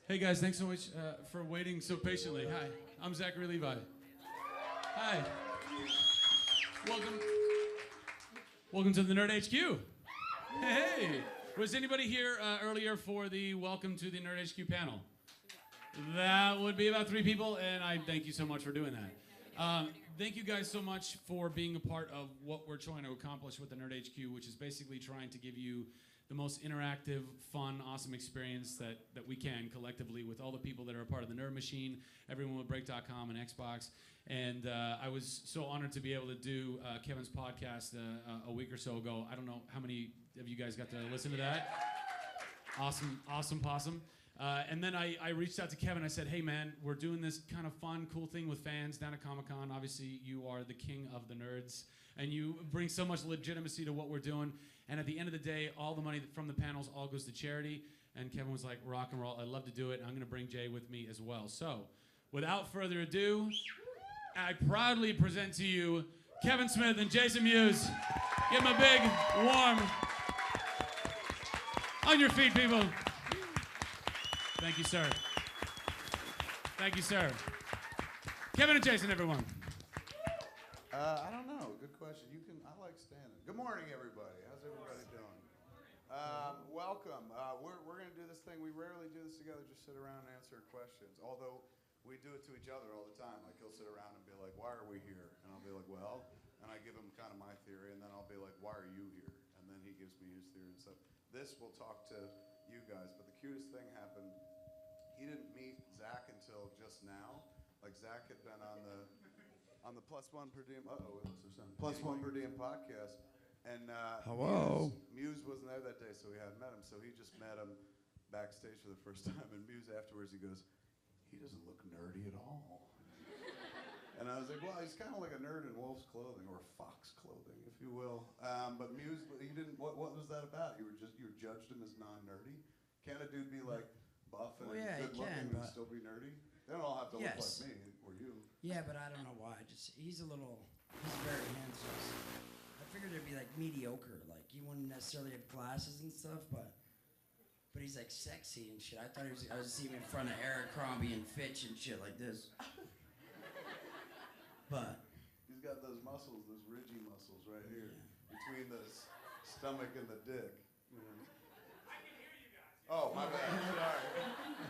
Hey guys, thanks so much for waiting so patiently. Hi, I'm Zachary Levi. Hi. Welcome to the Nerd HQ. Hey. Was anybody here earlier for the Welcome to the Nerd HQ panel? That would be about 3 people, and I thank you so much for doing that. Thank you guys so much for being a part of what we're trying to accomplish with the Nerd HQ, which is basically trying to give you the most interactive, fun, awesome experience that we can collectively with all the people that are a part of the Nerd Machine, everyone with Break.com and Xbox. And I was so honored to be able to do Kevin's podcast a week or so ago. I don't know how many of you guys got to listen to that. Awesome possum. And then I reached out to Kevin. I said, hey, man, we're doing this kind of fun, cool thing with fans down at Comic-Con. Obviously, you are the king of the nerds, and you bring so much legitimacy to what we're doing. And at the end of the day, all the money from the panels all goes to charity. And Kevin was like, rock and roll. I'd love to do it. I'm going to bring Jay with me as well. So without further ado, I proudly present to you Kevin Smith and Jason Mewes. Give them a big, warm, on your feet, people. Thank you, sir. Thank you, sir. Kevin and Jason, everyone. I don't know. Good question. I like standing. Good morning, everybody. How's everybody doing? Welcome. We're going to do this thing. We rarely do this together, just sit around and answer questions. Although we do it to each other all the time. Like he'll sit around and be like, why are we here? And I'll be like, well, and I give him kind of my theory, and then I'll be like, why are you here? And then he gives me his theory and stuff. This we'll talk to you guys, but the cutest thing happened. He didn't meet Zach until just now. Like Zach had been on the Plus One Per Diem. Plus One Per Diem podcast, and hello. Mewes wasn't there that day, so he hadn't met him. So he just met him backstage for the first time. And Mewes afterwards, he goes, he doesn't look nerdy at all. And I was like, well, he's kind of like a nerd in wolf's clothing, or fox clothing, if you will. But Mewes, he didn't. What was that about? You judged him as non-nerdy. Can a dude be like buff and good looking and still be nerdy? They don't all have to look like me or you. Yeah, but I don't know why. He's very handsome. I figured it'd be like mediocre. Like he wouldn't necessarily have glasses and stuff, but he's like sexy and shit. I thought I was seeing him in front of Eric Crombie and Fitch and shit like this. But he's got those muscles, those ridgy muscles right here between the stomach and the dick. I can hear you guys. Oh, my bad. Sorry.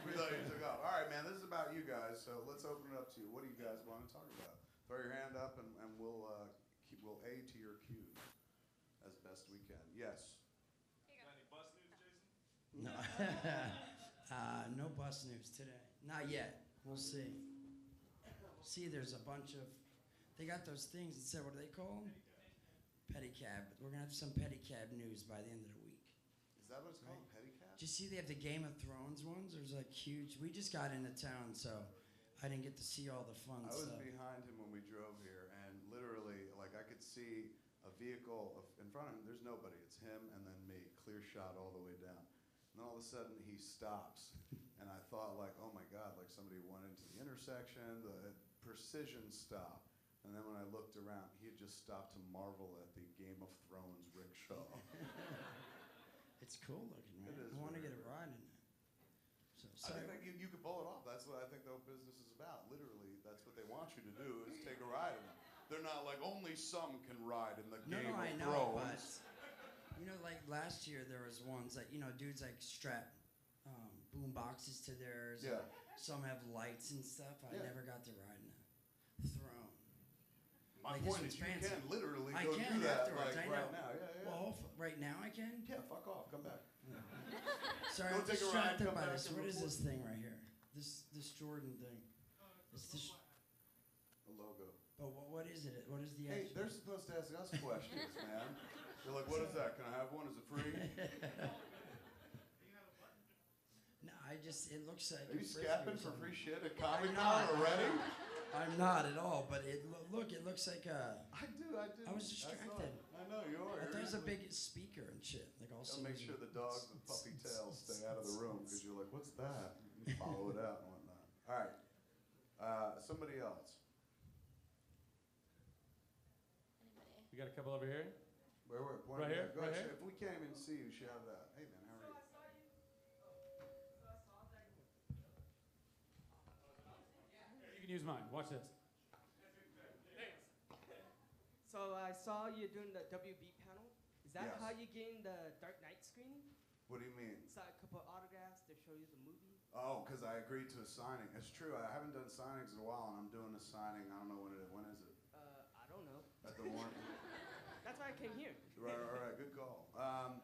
We thought you took off. All right, man, this is about you guys, so let's open it up to you. What do you guys want to talk about? Throw your hand up, and we'll aid to your cues as best we can. Yes? Got any bus news, Jason? no, no bus news today. Not yet. We'll see. See, there's a bunch of. They got those things that said, what do they call them? Pedicab. We're gonna have some pedicab news by the end of the week. Is that what it's called? Pedicab? Did you see they have the Game of Thrones ones? There's like huge. We just got into town, so I didn't get to see all the fun stuff. I was behind him when we drove here, and literally, like, I could see a vehicle in front of him. There's nobody. It's him and then me, clear shot all the way down. And then all of a sudden, he stops, and I thought, like, oh my God, like somebody went into the intersection, the precision stop. And then when I looked around, he had just stopped to marvel at the Game of Thrones rickshaw. It's cool looking, man. It is I want to very get a cool. ride in it. So I think you could pull it off. That's what I think the whole business is about. Literally, that's what they want you to do, is take a ride in it. They're not like, only some can ride in the Game of Thrones. But, like last year there was ones that, dudes like strap boom boxes to theirs. Yeah. Some have lights and stuff. I never got to ride in a throne. My Like, point this is you one's fancy. can literally I go can do that afterwards, like I right know. now. Yeah. Well, right now I can? Yeah, fuck off. Come back. Sorry, Go I'm take a ride, distracted come by back this. and What is report. this thing right here? This Jordan thing. It's this. A logo. But what is it? What is the Hey, actual? they're supposed to ask us questions, man. They're like, what is that? Can I have one? Is it free? No, it looks like. Are you a frisbee scapping or for something. free shit at Comic-Con not. already? I'm not at all, but it looks like a. I do. I was distracted. I know, you are. I thought it was a big speaker and shit. Like also. Gotta make sure the dogs with puppy tails stay out of the room, because you're like, what's that? You follow it out and whatnot. All right. Somebody else. Anybody? We got a couple over here. Where? Point Right here, Go right ahead. here. If we can't even see you, shout it out. Hey, man, how are you? Use mine. Watch this. So I saw you doing the WB panel. Is that Yes. how you getting the Dark Knight screening? What do you mean? So a couple autographs to show you the movie. Oh, because I agreed to a signing. It's true. I haven't done signings in a while, and I'm doing a signing. I don't know when it is. When is it? I don't know. At the Warner. That's why I came here. Right. Good call. At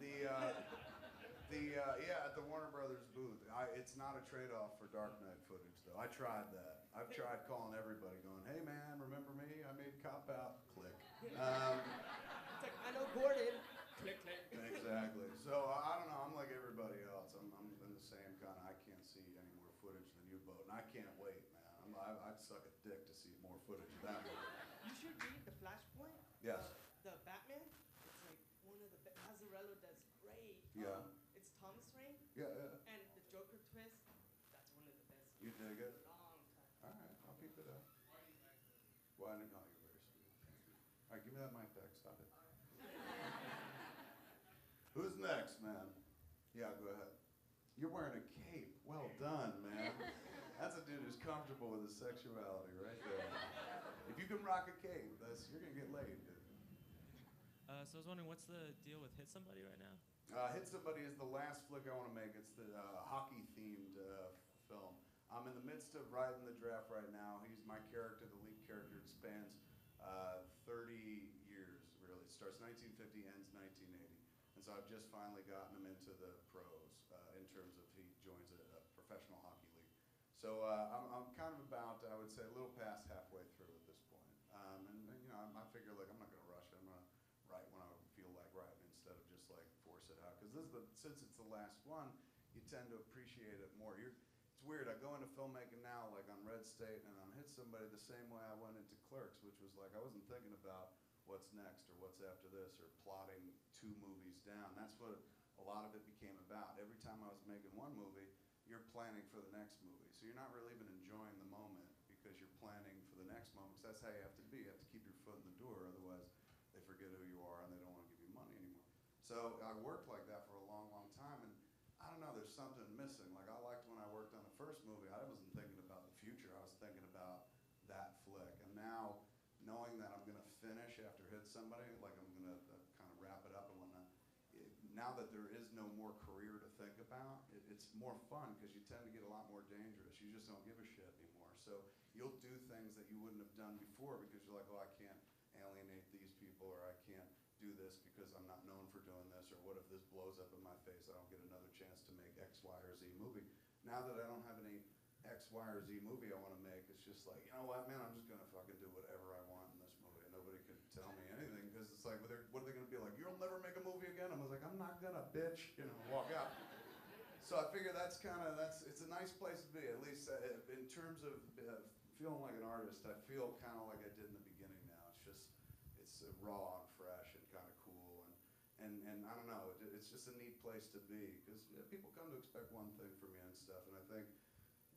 the Warner Brothers booth. It's not a trade-off for Dark Knight footage, though. I tried that. I've tried calling everybody, going, "Hey, man, remember me? I made Cop Out." Click. It's like, I know Gordon. Click. Exactly. So I don't know. I'm like everybody else. I'm in the same kind of. I can't see any more footage than you both, and I can't wait, man. I'd suck a dick to see more footage of that movie. You should read The Flashpoint. Yes. The Batman. It's like one of the best. Azzarello does great. Yeah. It's Thomas Wayne. Yeah. And the Joker twist. That's one of the best. You dig it? In a long time. All right, I'll keep it up. Well, no, you're very sweet. Thank you. All right, give me that mic back. Stop it. Who's next, man? Yeah, go ahead. You're wearing a cape. Well done, man. That's a dude who's comfortable with his sexuality right there. If you can rock a cape, you're gonna get laid, dude. So I was wondering, what's the deal with Hit Somebody right now? Hit Somebody is the last flick I want to make. It's the hockey-themed film. I'm in the midst of writing the draft right now. He's my character, the lead character. It spans 30 years, really. It starts 1950, ends 1980. And so I've just finally gotten him into the pros in terms of he joins a professional hockey league. So I'm kind of about, I would say, a little past halfway through at this point. I figure, like, I'm not going to rush it. I'm going to write when I feel like writing instead of just, like, force it out. Because since it's the last one, you tend to appreciate it more. It's weird. I go into filmmaking now, like on Red State and on Hit Somebody, the same way I went into Clerks, which was like I wasn't thinking about what's next or what's after this or plotting 2 movies down. That's what a lot of it became about. Every time I was making one movie, you're planning for the next movie. So you're not really even enjoying the moment because you're planning for the next moment. Because that's how you have to be. You have to keep your foot in the door. Otherwise, they forget who you are and they don't want to give you money anymore. So I worked like that for a long, long time. And I don't know, there's something missing. Like I liked when I worked on the first movie, I wasn't thinking about the future. I was thinking about that flick. And now, knowing that I'm going to finish after Hit Somebody, like I'm going to kind of wrap it up and whatnot, now that there is no more career to think about, it's more fun because you tend to get a lot more dangerous. You just don't give a shit anymore. So you'll do things that you wouldn't have done before because you're like, oh, I can't alienate these people, or I can't do this because I'm not known for doing this, or what if this blows up in my face? I don't get another chance to make X, Y, or Z movie. Now that I don't have any X, Y, or Z movie I want to make, it's just like, you know what, man, I'm just going to fucking do whatever I want in this movie. And nobody can tell me anything because it's like, what are they going to be like? You'll never make a movie again? I was like, I'm not going to, bitch, walk out. So I figure it's a nice place to be, at least in terms of feeling like an artist. I feel kind of like I did in the beginning now. It's raw and fresh and kind of cool. And I don't know, it's just a neat place to be because people come to expect one thing from you and stuff. And I think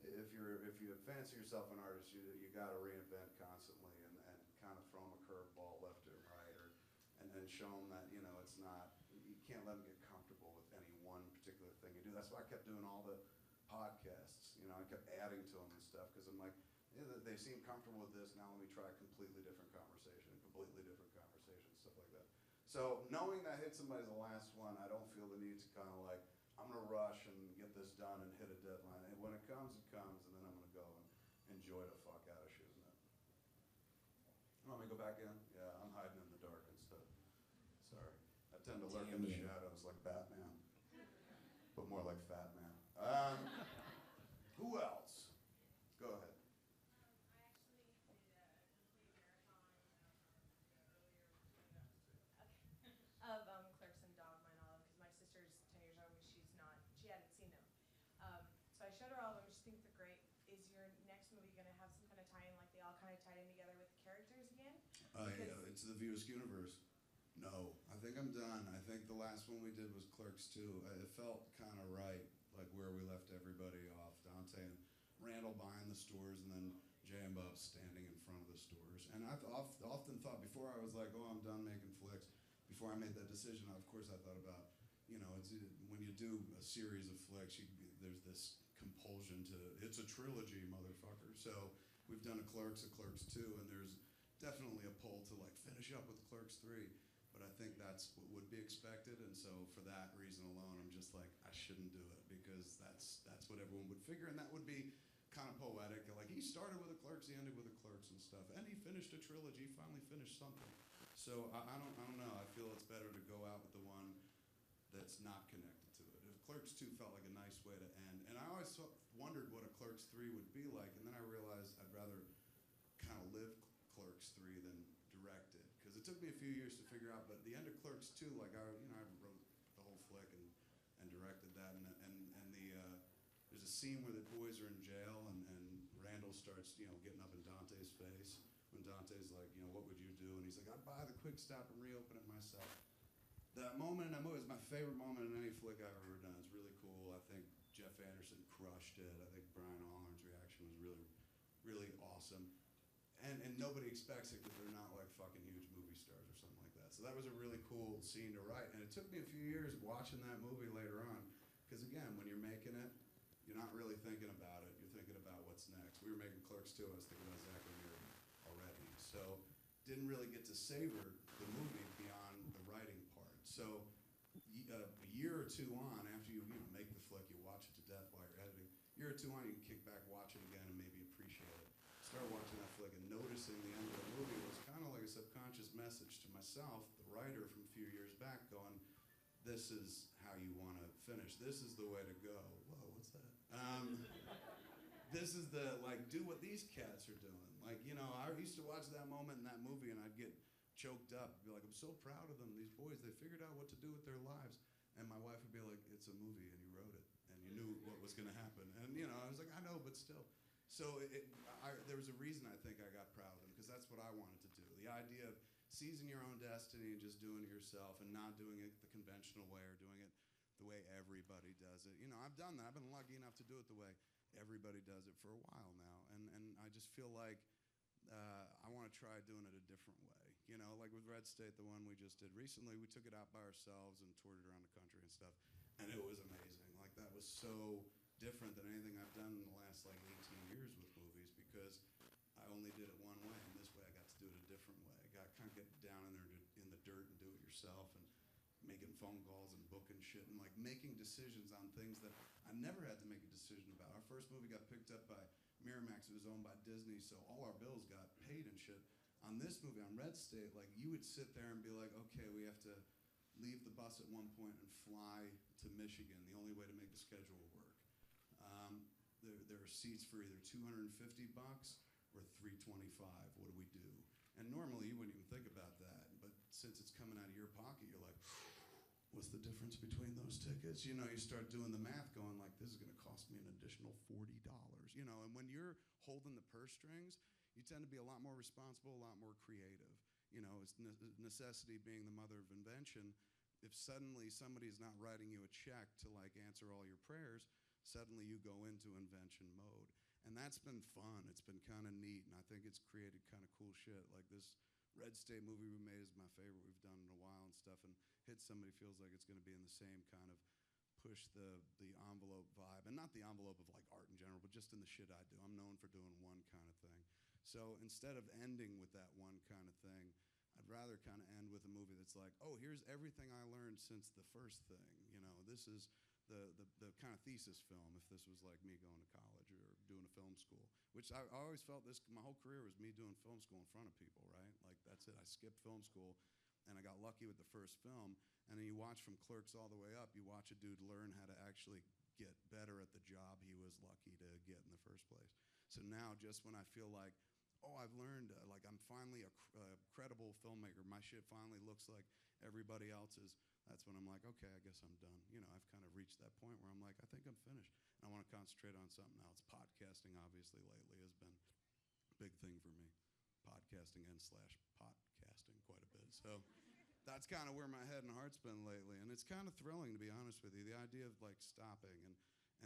if you fancy yourself an artist, you got to reinvent constantly and kind of throw them a curveball left or right, and then show them that it's not. You can't let them get comfortable with any one particular thing you do. That's why I kept doing all the podcasts. I kept adding to them and stuff because I'm like, they seem comfortable with this. Now let me try a completely different conversation, stuff like that. So knowing that Hit Somebody's the last one, I don't feel the need to kind of like, I'm going to rush and get this done and hit a deadline. And when it comes, and then I'm going to go and enjoy the fuck out of shooting it. You want me to go back in? Yeah, I'm hiding in the dark and stuff. Sorry. I tend to lurk in the shadows like Batman, but more like Fat Man. Who else? Go ahead. Of Clerks and Dogma and all of them, because my sister's 10 years old and she hadn't seen them. So I showed her all of them, she thinks they're great. Is your next movie going to have some kind of tie-in, like they all kind of tied in together with the characters again? Yeah, it's the Askewniverse. No, I think I'm done. I think the last one we did was Clerks 2. It felt kind of right, like where we left everybody off. Dante and Randall buying the stores, and then Jay and Bob standing in front of the stores. And I've often thought, before I was like, oh, I'm done making flicks, before I made that decision, of course I thought about, when you do a series of flicks, there's this compulsion to, it's a trilogy, motherfucker. So we've done a Clerks 2, and there's definitely a pull to like finish up with Clerks 3. But I think that's what would be expected, and so for that reason alone, I'm just like, I shouldn't do it, because that's what everyone would figure, and that would be kind of poetic. Like, he started with a Clerks, he ended with a Clerks and stuff, and he finished a trilogy, finally finished something. So I don't know. I feel it's better to go out with the one that's not connected to it. If Clerks 2 felt like a nice way to end, and I always wondered what a Clerks 3 would be like, and then I realized I'd rather kind of live Clerks 3 than direct it, because it took me a few years to figure out. But the end of Clerks 2, like I wrote the whole flick and directed that, and there's a scene where the boys are in jail, and Randall starts getting up in Dante's face when Dante's like, what would you do? And he's like, I'd buy the Quick Stop and reopen it myself. That moment in that movie is my favorite moment in any flick I've ever done. It's really cool. I think Jeff Anderson crushed it. I think Brian Allern's reaction was really, really awesome. And nobody expects it because they're not like fucking huge movie stars or something like that. So that was a really cool scene to write. And it took me a few years watching that movie later on. Because again, when you're making it, you're not really thinking about it. You're thinking about what's next. We were making Clerks 2. I was thinking about Zachary Levi already. So didn't really get to savor the movie beyond the writing part. So a year or two on, after you make the flick, you watch it to death while you're editing. A year or two on, you can kick back, watch it again, and maybe appreciate it. Started watching that flick and noticing the end of the movie was kind of like a subconscious message to myself, the writer from a few years back, going, this is how you want to finish. This is the way to go. Whoa, what's that? This is do what these cats are doing. I used to watch that moment in that movie and I'd get choked up. I'd be like, I'm so proud of them, these boys. They figured out what to do with their lives. And my wife would be like, it's a movie and you wrote it and you knew what was going to happen. And, I was like, I know, but still. So there was a reason I think I got proud of them, because that's what I wanted to do. The idea of seizing your own destiny and just doing it yourself and not doing it the conventional way or doing it the way everybody does it. I've done that. I've been lucky enough to do it the way everybody does it for a while now. And I just feel like I want to try doing it a different way. Like with Red State, the one we just did recently, we took it out by ourselves and toured it around the country and stuff. And it was amazing. Like, that was so different than anything I've done in the last 18 years with movies, because I only did it one way, and this way I got to do it a different way. I got to kind of get down in there in the dirt and do it yourself, and making phone calls and booking shit and making decisions on things that I never had to make a decision about. Our first movie got picked up by Miramax. It was owned by Disney, so all our bills got paid and shit. On this movie, on Red State, you would sit there and be like, okay, we have to leave the bus at one point and fly to Michigan, the only way to make the schedule work. There are seats for either $250 or $325. What do we do? And normally you wouldn't even think about that, but since it's coming out of your pocket, you're like, what's the difference between those tickets? You start doing the math, going like, this is going to cost me an additional $40. And when you're holding the purse strings, you tend to be a lot more responsible, a lot more creative. It's necessity being the mother of invention. If suddenly somebody's not writing you a check to answer all your prayers, suddenly you go into invention mode. And that's been fun. It's been kind of neat, and I think it's created kind of cool shit. Like this Red State movie we made is my favorite we've done in a while and stuff, and Hit Somebody feels like it's going to be in the same kind of push the envelope vibe, and not the envelope of art in general, but just in the shit I do. I'm known for doing one kind of thing. So instead of ending with that one kind of thing, I'd rather kind of end with a movie that's like, oh, here's everything I learned since the first thing. This is the kind of thesis film, if this was like me going to college or doing a film school, which I always felt my whole career was me doing film school in front of people, right? Like, that's it. I skipped film school, and I got lucky with the first film. And then you watch from Clerks all the way up, you watch a dude learn how to actually get better at the job he was lucky to get in the first place. So now, just when I feel like, oh, I've learned, I'm finally a credible filmmaker, my shit finally looks like everybody else's, that's when I'm like, okay, I guess I'm done. I've kind of reached that point where I'm like, I think I'm finished. And I want to concentrate on something else. Podcasting, obviously, lately has been a big thing for me. Podcasting and /podcasting quite a bit. So that's kind of where my head and heart's been lately. And it's kind of thrilling, to be honest with you. The idea of stopping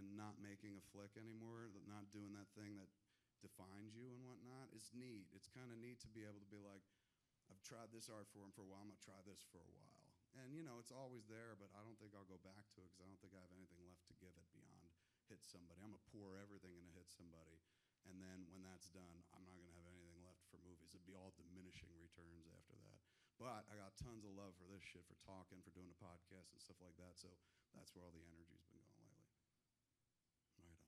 and not making a flick anymore, not doing that thing that defines you and whatnot, is neat. It's kind of neat to be able to be like, I've tried this art form for a while, I'm going to try this for a while. And, it's always there, but I don't think I'll go back to it because I don't think I have anything left to give it beyond Hit Somebody. I'm going to pour everything into Hit Somebody. And then when that's done, I'm not going to have anything left for movies. It'd be all diminishing returns after that. But I got tons of love for this shit, for talking, for doing the podcast and stuff like that. So that's where all the energy's been going lately. Right on.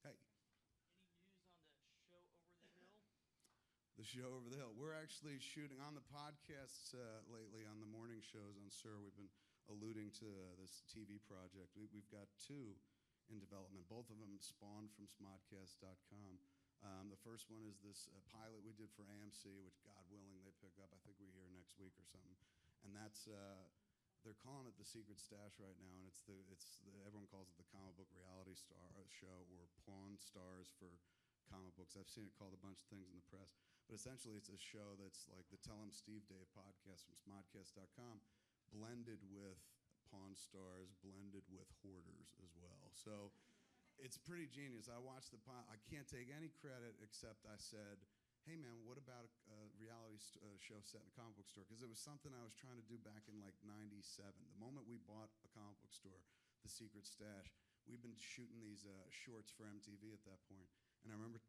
Hey. Any news on the show Over the Hill? The show Over the Hill. We're actually shooting on the podcasts lately, on the morning shows on SUR. We've been alluding to this TV project. We've got 2 in development. Both of them spawned from smodcast.com. The first one is this pilot we did for AMC, which God willing they pick up. I think we're here next week or something. And that's they're calling it The Secret Stash right now, and everyone calls it the comic book reality show, or Pawn Stars for comic books. I've seen it called a bunch of things in the press, but essentially it's a show that's like the Tell 'em Steve Dave podcast from smodcast.com, blended with Pawn Stars, blended with Hoarders as well. So it's pretty genius. I watched I can't take any credit except I said, hey man, what about a reality show set in a comic book store? Because it was something I was trying to do back in like 97. The moment we bought a comic book store, The Secret Stash, we've been shooting these shorts for MTV at that point. And I remember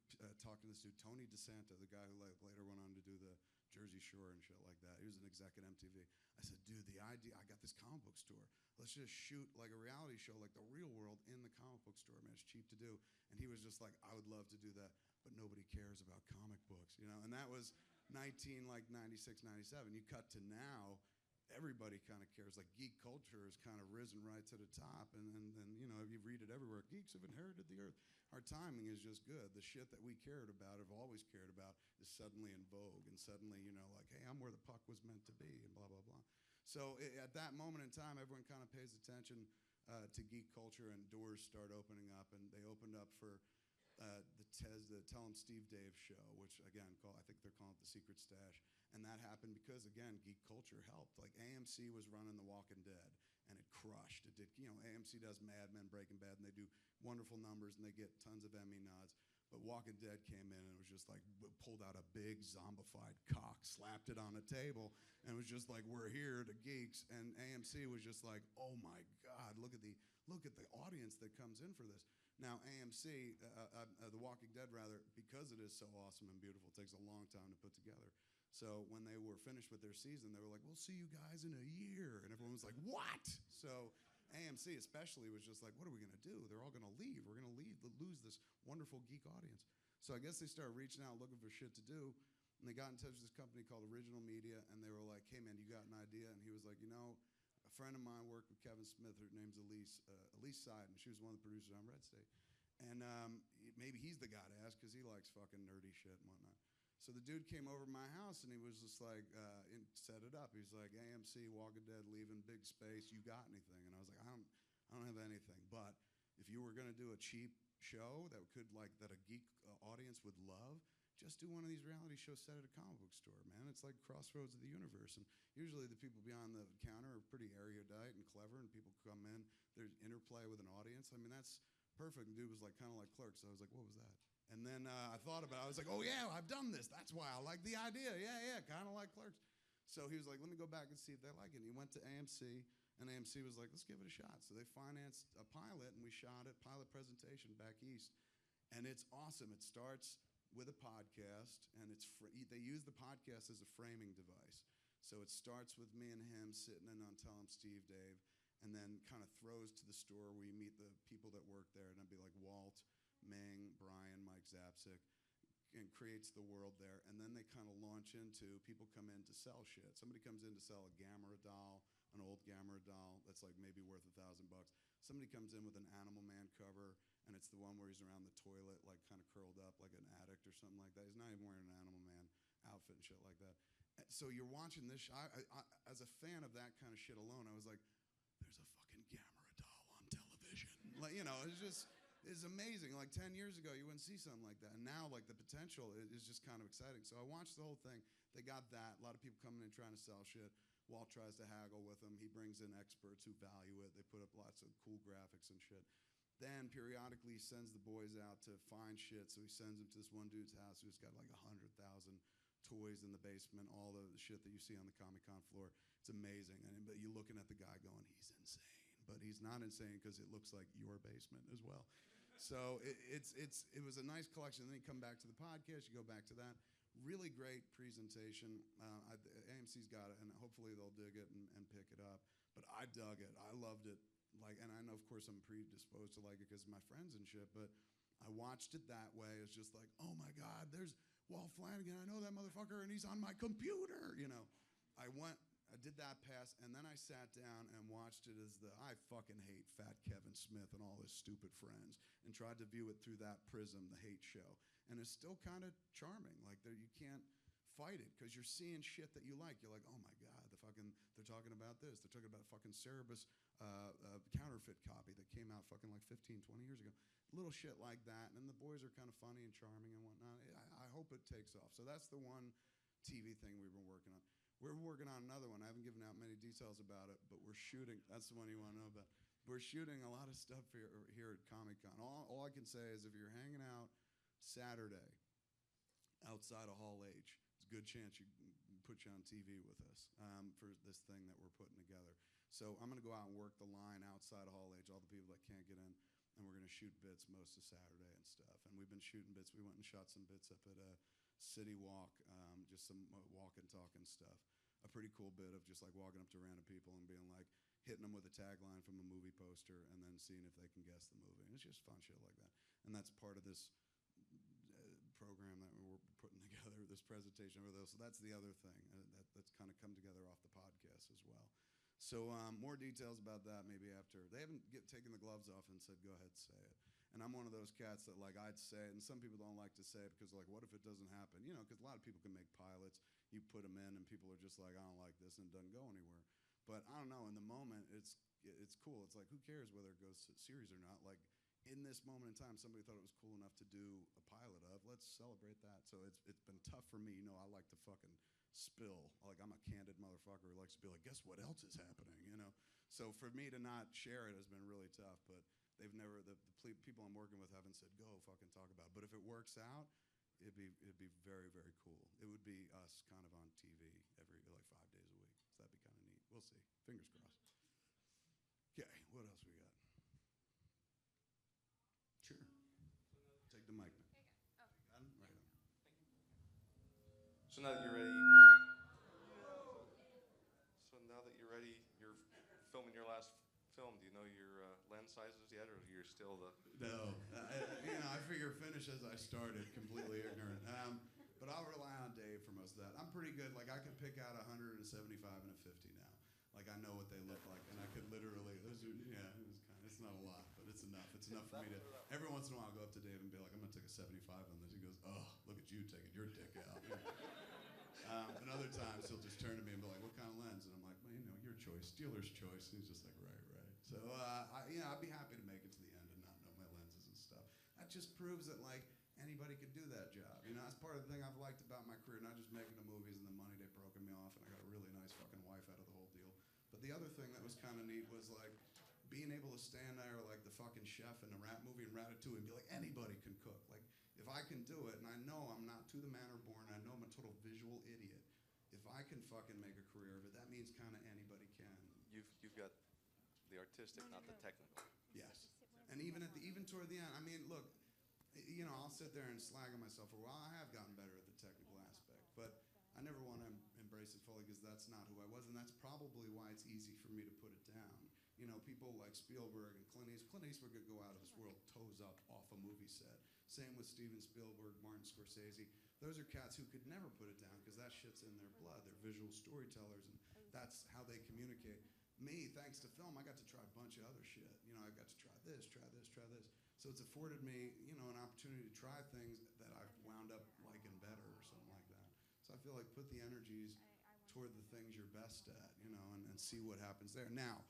talking to this dude, Tony DeSanto, the guy who later went on to do the Jersey Shore and shit like that. He was an exec at MTV. I said, dude, the idea, I got this comic book store. Let's just shoot like a reality show, like The Real World, in the comic book store, man. It's cheap to do. And he was just like, I would love to do that, but nobody cares about comic books, you know? And that was 96, 97. You cut to now, everybody kind of cares. Like geek culture has kind of risen right to the top. And you know, you read it everywhere. Geeks have inherited the earth. Our timing is just good. The shit that we cared about, have always cared about, is suddenly in vogue. And suddenly, you know, like, hey, I'm where the puck was meant to be, and blah, blah, blah. So at that moment in time, everyone kind of pays attention to geek culture, and doors start opening up. And they opened up for the Tell 'em Steve Dave show, which again, I think they're calling it The Secret Stash. And that happened because, again, geek culture helped. Like AMC was running The Walking Dead, and it crushed. It did, you know, AMC does Mad Men, Breaking Bad, and they do wonderful numbers, and they get tons of Emmy nods. But Walking Dead came in, and it was just like, pulled out a big zombified cock, slapped it on a table, and it was just like, we're here, the geeks. And AMC was just like, oh my God, look at the audience that comes in for this. Now AMC, The Walking Dead rather, because it is so awesome and beautiful, it takes a long time to put together. So when they were finished with their season, they were like, we'll see you guys in a year. And everyone was like, what? So AMC especially was just like, what are we going to do? They're all going to leave. We're going to lose this wonderful geek audience. So I guess they started reaching out looking for shit to do. And they got in touch with this company called Original Media. And they were like, hey, man, you got an idea? And he was like, you know, a friend of mine worked with Kevin Smith. Her name's Elise Seiden. She was one of the producers on Red State. And maybe he's the guy to ask because he likes fucking nerdy shit and whatnot. So the dude came over to my house, and he was just like, set it up. He's like, AMC, Walking Dead, leaving, big space. You got anything? And I was like, I don't have anything. But if you were going to do a cheap show that a geek audience would love, just do one of these reality shows set at a comic book store, man. It's like crossroads of the universe. And usually the people behind the counter are pretty erudite and clever, and people come in. There's interplay with an audience. I mean, that's perfect. And dude was like kind of like Clerks. So I was like, what was that? And then I thought about it. I was like, oh, yeah, I've done this. That's why I like the idea. Yeah, kind of like Clerks. So he was like, let me go back and see if they like it. And he went to AMC, and AMC was like, let's give it a shot. So they financed a pilot, and we shot it, pilot presentation back east. And it's awesome. It starts with a podcast, and they use the podcast as a framing device. So it starts with me and him sitting in on Tell 'em Steve Dave, and then kind of throws to the store where you meet the people that work there. And I'd be like Walt, Ming, Brian, Mike Zapsik, and creates the world there. And then they kind of launch into, people come in to sell shit. Somebody comes in to sell a Gamera doll, an old Gamera doll that's like maybe worth $1,000. Somebody comes in with an Animal Man cover, and it's the one where he's around the toilet, like kind of curled up like an addict or something like that. He's not even wearing an Animal Man outfit and shit like that. So you're watching this, as a fan of that kind of shit alone, I was like, there's a fucking Gamera doll on television. Like, you know, it's amazing. Like 10 years ago, you wouldn't see something like that. And now, like, the potential is just kind of exciting. So I watched the whole thing. They got that. A lot of people coming in trying to sell shit. Walt tries to haggle with them. He brings in experts who value it. They put up lots of cool graphics and shit. Then periodically he sends the boys out to find shit. So he sends them to this one dude's house who's got like 100,000 toys in the basement, all the shit that you see on the Comic-Con floor. It's amazing. But you're looking at the guy going, he's insane. But he's not insane because it looks like your basement as well. So it was a nice collection. Then you come back to the podcast, you go back to that. Really great presentation. AMC's got it, and hopefully they'll dig it and pick it up. But I dug it. I loved it. And I know, of course, I'm predisposed to like it because of my friends and shit. But I watched it that way. It's just like, oh my God, there's Walt Flanagan. I know that motherfucker, and he's on my computer. I did that pass, and then I sat down and watched it as I fucking hate Fat Kevin Smith and all his stupid friends, and tried to view it through that prism, the hate show. And it's still kind of charming. Like, you can't fight it because you're seeing shit that you like. You're like, oh my God, they're talking about this. They're talking about fucking Cerebus counterfeit copy that came out fucking like 15, 20 years ago. Little shit like that. And the boys are kind of funny and charming and whatnot. I hope it takes off. So that's the one TV thing we've been working on. We're working on another one. I haven't given out many details about it, but we're shooting. That's the one you want to know about. We're shooting a lot of stuff here at Comic-Con. All I can say is if you're hanging out Saturday outside of Hall H, it's a good chance you put you on TV with us for this thing that we're putting together. So I'm going to go out and work the line outside of Hall H, all the people that can't get in, and we're going to shoot bits most of Saturday and stuff. And we've been shooting bits. We went and shot some bits up at City Walk, just some walk and talk and stuff. A pretty cool bit of just like walking up to random people and being like, hitting them with a tagline from a movie poster and then seeing if they can guess the movie. And it's just fun shit like that. And that's part of this program that we're putting together, this presentation over there. So that's the other thing that's kind of come together off the podcast as well. So more details about that maybe after. They haven't taken the gloves off and said, go ahead, say it. And I'm one of those cats that like I'd say it, and some people don't like to say it because like, what if it doesn't happen? You know, because a lot of people can make pilots. You put them in, and people are just like, I don't like this, and it doesn't go anywhere. But I don't know. In the moment, it's cool. It's like, who cares whether it goes to series or not? Like, in this moment in time, somebody thought it was cool enough to do a pilot of. Let's celebrate that. So it's been tough for me. You know, I like to fucking spill. Like, I'm a candid motherfucker who likes to be like, guess what else is happening, you know? So for me to not share it has been really tough, but they've never, the people I'm working with haven't said, go fucking talk about it. But if it works out, it'd be very, very cool. It would be us kind of on TV every, like 5 days a week. So that'd be kind of neat. We'll see. Fingers crossed. Okay, what else we got? Sure. Take the mic, man. There you go. Oh. Got him? Right on. So now that you're ready, you're filming your last film. Do you know your lens sizes yet, or you're still the? No, I figure finish as I started, completely ignorant. But I'll rely on Dave for most of that. I'm pretty good. Like I can pick out 175 and a 50 now. Like I know what they look like, and I could literally. It's not a lot, but it's enough. It's enough for me to. Every once in a while, I'll go up to Dave and be like, "I'm gonna take a 75 on this." He goes, "Oh, look at you taking your dick out." And other times he'll just turn to me and be like, "What kind of lens?" And I'm like, "Well, your choice, dealer's choice." And he's just like, "Right." So I'd be happy to make it to the end and not know my lenses and stuff. That just proves that like anybody could do that job. That's part of the thing I've liked about my career, not just making the movies and the money they broken me off, and I got a really nice fucking wife out of the whole deal. But the other thing that was kind of neat was like being able to stand there like the fucking chef in a rap movie and Ratatouille and be like, anybody can cook. Like if I can do it, and I know I'm not to the manner born, I know I'm a total visual idiot. If I can fucking make a career of it, that means kind of anybody can. You've got the artistic, not the technical. Yes. And even toward the end, I mean, look, I'll sit there and slag on myself for a while. I have gotten better at the technical aspect, but I never want to embrace it fully because that's not who I was, and that's probably why it's easy for me to put it down. People like Spielberg and Clint Eastwood could go out of this world toes up off a movie set. Same with Steven Spielberg, Martin Scorsese. Those are cats who could never put it down because that shit's in their blood. They're visual storytellers, and that's how they communicate. Me, thanks to film, I got to try a bunch of other shit. I got to try this. So it's afforded me, an opportunity to try things that I've wound up liking better or something like that. So I feel like put the energies toward the things you're best at, and see what happens there. Now,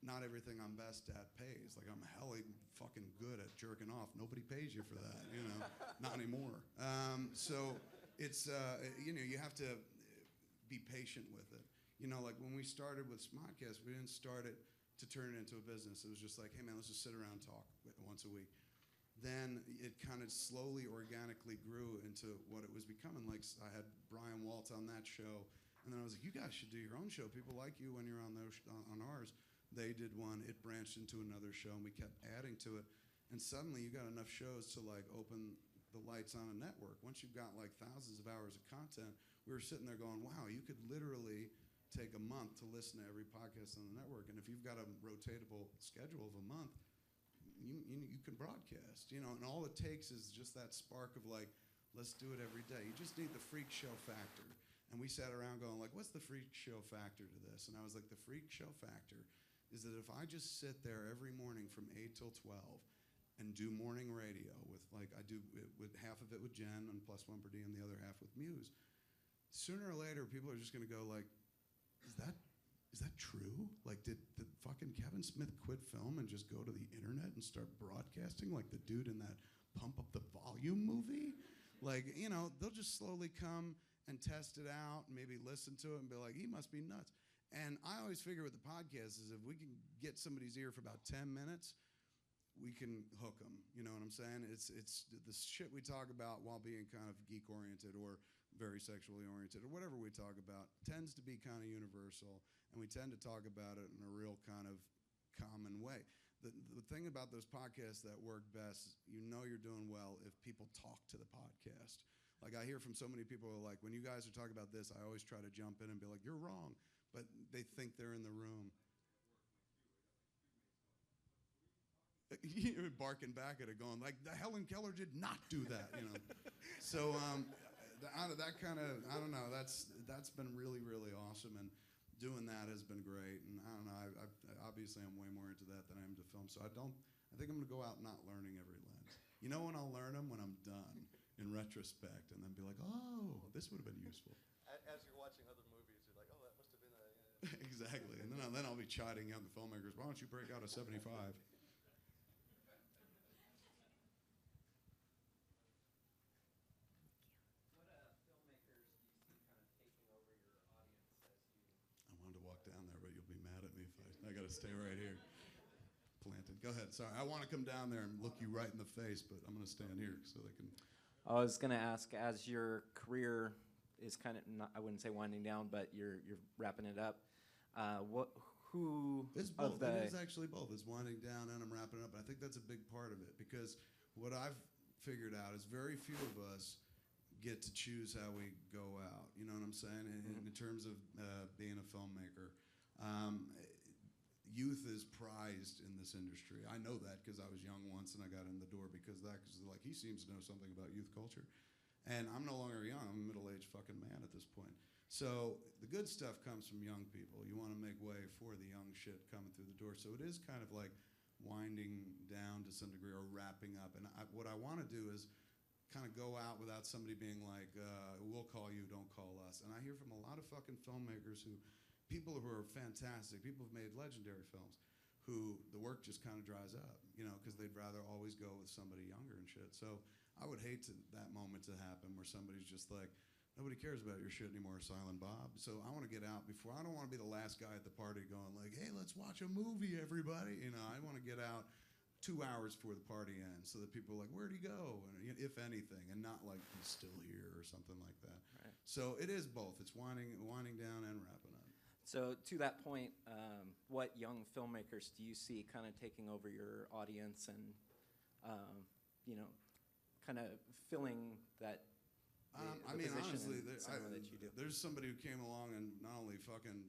not everything I'm best at pays. Like I'm hella fucking good at jerking off. Nobody pays you for that, not anymore. So it's, you have to be patient with it. Like when we started with Smodcast, we didn't start it to turn it into a business. It was just like, hey man, let's just sit around and talk once a week. Then it kind of slowly, organically grew into what it was becoming. Like I had Brian Waltz on that show, and then I was like, you guys should do your own show. People like you when you're on ours. They did one. It branched into another show, and we kept adding to it. And suddenly you got enough shows to like open the lights on a network. Once you've got like thousands of hours of content, we were sitting there going, wow, you could literally take a month to listen to every podcast on the network. And if you've got a rotatable schedule of a month, you can broadcast, you know, and all it takes is just that spark of like, let's do it every day. You just need the freak show factor. And we sat around going like, what's the freak show factor to this? And I was like, the freak show factor is that if I just sit there every morning from 8 till 12 and do morning radio with like, I do it with half of it with Jen and plus one per D and the other half with Mewes, sooner or later people are just gonna go like, is that true? Like, did fucking Kevin Smith quit film and just go to the internet and start broadcasting like the dude in that Pump Up the Volume movie? Like, you know, they'll just slowly come and test it out and maybe listen to it and be like, he must be nuts. And I always figure with the podcast is if we can get somebody's ear for about 10 minutes, we can hook them. You know what I'm saying? It's the shit we talk about while being kind of geek-oriented or very sexually oriented or whatever we talk about tends to be kind of universal, and we tend to talk about it in a real kind of common way. The thing about those podcasts that work best, you know you're doing well if people talk to the podcast. Like I hear from so many people who are like, when you guys are talking about this, I always try to jump in and be like, you're wrong. But they think they're in the room. You're barking back at it going like, Helen Keller did not do that, you know. So that kind of, I don't know, that's been really, really awesome. And doing that has been great. And I don't know, I obviously I'm way more into that than I am to film. So I think I'm gonna go out not learning every lens. You know when I'll learn them? When I'm done in retrospect and then be like, oh, this would have been useful. As you're watching other movies, you're like, oh, that must have been a... Exactly. And then I'll be chiding young filmmakers, why don't you break out a 75? What filmmakers do you see kind of taking over your audience as you... I wanted to walk down there, but you'll be mad at me if I got to stay right here. Planted. Go ahead. Sorry. I want to come down there and look you right in the face, but I'm going to stand here so they can... I was going to ask, as your career is kind of, not, I wouldn't say winding down, but you're wrapping it up, It's both. It is actually both. It's winding down and I'm wrapping it up. And I think that's a big part of it because what I've figured out is very few of us get to choose how we go out. You know what I'm saying? In terms of being a filmmaker. Youth is prized in this industry. I know that because I was young once and I got in the door because of that. Because like he seems to know something about youth culture, and I'm no longer young. I'm a middle-aged fucking man at this point. So the good stuff comes from young people. You want to make way for the young shit coming through the door. So it is kind of like winding down to some degree or wrapping up. And what I want to do is kind of go out without somebody being like, we'll call you, don't call us. And I hear from a lot of fucking filmmakers people who are fantastic, people who've made legendary films, who the work just kind of dries up, you know, because they'd rather always go with somebody younger and shit. So I would hate that moment to happen where somebody's just like, nobody cares about your shit anymore, Silent Bob. So I want to get out before. I don't want to be the last guy at the party going like, hey, let's watch a movie, everybody. You know, I want to get out 2 hours before the party ends so that people are like, where'd he go? And, if anything, and not like he's still here or something like that. Right. So it is both. It's winding down and wrapping up. So to that point, what young filmmakers do you see kind of taking over your audience and, you know, kind of filling that I mean, honestly, that you do? There's somebody who came along and not only fucking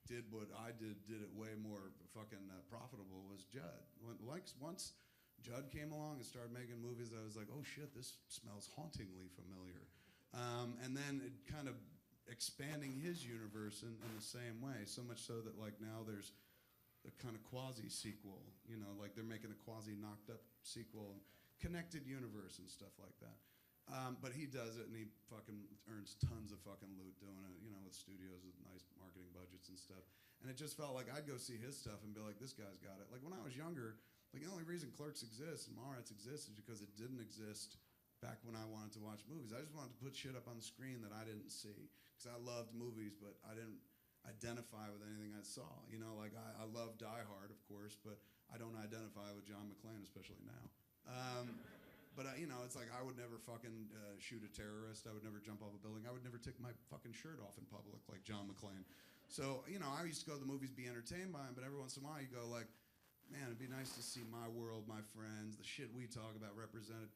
did what I did it way more fucking profitable was Judd. Once Judd came along and started making movies, I was like, oh shit, this smells hauntingly familiar. And then it kind of expanding his universe in the same way, so much so that like now there's a kind of quasi-sequel, you know, like they're making a quasi-knocked-up sequel, connected universe and stuff like that. But he does it and he fucking earns tons of fucking loot doing it, you know, with studios with nice marketing budgets and stuff. And it just felt like I'd go see his stuff and be like, this guy's got it. Like when I was younger, like the only reason Clerks exists and Mallrats exists is because it didn't exist back when I wanted to watch movies. I just wanted to put shit up on the screen that I didn't see. Because I loved movies, but I didn't identify with anything I saw. You know, like I love Die Hard, of course, but I don't identify with John McClane, especially now. But, you know, it's like I would never fucking shoot a terrorist. I would never jump off a building. I would never take my fucking shirt off in public like John McClane. So, you know, I used to go to the movies, be entertained by him, but every once in a while you go like, man, it'd be nice to see my world, my friends, the shit we talk about represented.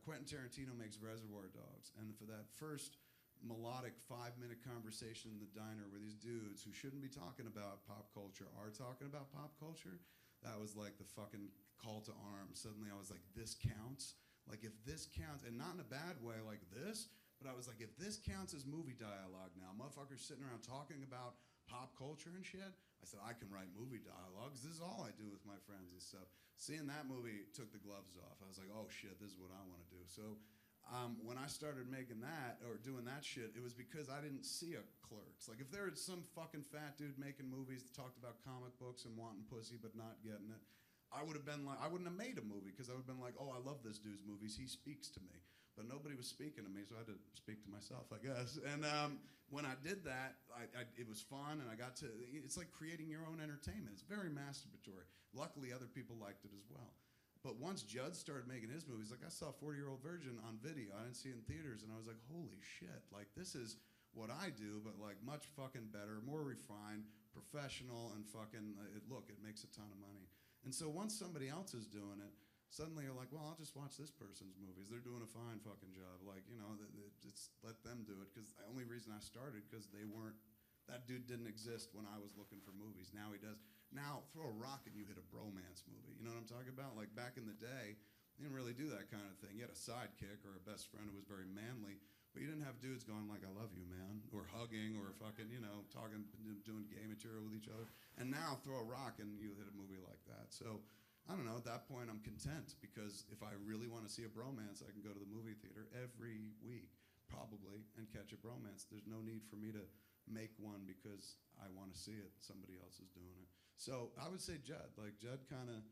Quentin Tarantino makes Reservoir Dogs, and for that first melodic 5-minute conversation in the diner where these dudes who shouldn't be talking about pop culture are talking about pop culture, that was like the fucking call to arms. Suddenly I was like, this counts? Like, if this counts, and not in a bad way like this, but I was like, if this counts as movie dialogue now, motherfuckers sitting around talking about pop culture and shit, I said, I can write movie dialogues. This is all I do with my friends and stuff. Seeing that movie took the gloves off. I was like, oh shit, this is what I want to do. So when I started making that, or doing that shit, it was because I didn't see a Clerks. Like, if there was some fucking fat dude making movies that talked about comic books and wanting pussy but not getting it, I would have been like, I wouldn't have made a movie because I would have been like, oh, I love this dude's movies. He speaks to me. But nobody was speaking to me, so I had to speak to myself, I guess. And when I did that, it was fun, and I got to, it's like creating your own entertainment. It's very masturbatory. Luckily, other people liked it as well. But once Judd started making his movies, like, I saw 40-Year-Old Virgin on video. I didn't see it in theaters, and I was like, holy shit. Like, this is what I do, but like much fucking better, more refined, professional, and fucking, look, it makes a ton of money. And so once somebody else is doing it, suddenly you're like, well, I'll just watch this person's movies. They're doing a fine fucking job. Like, you know, it's let them do it. Because the only reason I started, because they weren't, that dude didn't exist when I was looking for movies. Now he does. Now, throw a rock and you hit a bromance movie. You know what I'm talking about? Like, back in the day, you didn't really do that kind of thing. You had a sidekick or a best friend who was very manly, but you didn't have dudes going like, I love you, man, or hugging, or fucking, you know, talking, doing gay material with each other. And now, throw a rock and you hit a movie like that. So, I don't know, at that point I'm content, because if I really want to see a bromance, I can go to the movie theater every week, probably, and catch a bromance. There's no need for me to make one because I want to see it. Somebody else is doing it. So I would say Judd. Like, Judd kind of,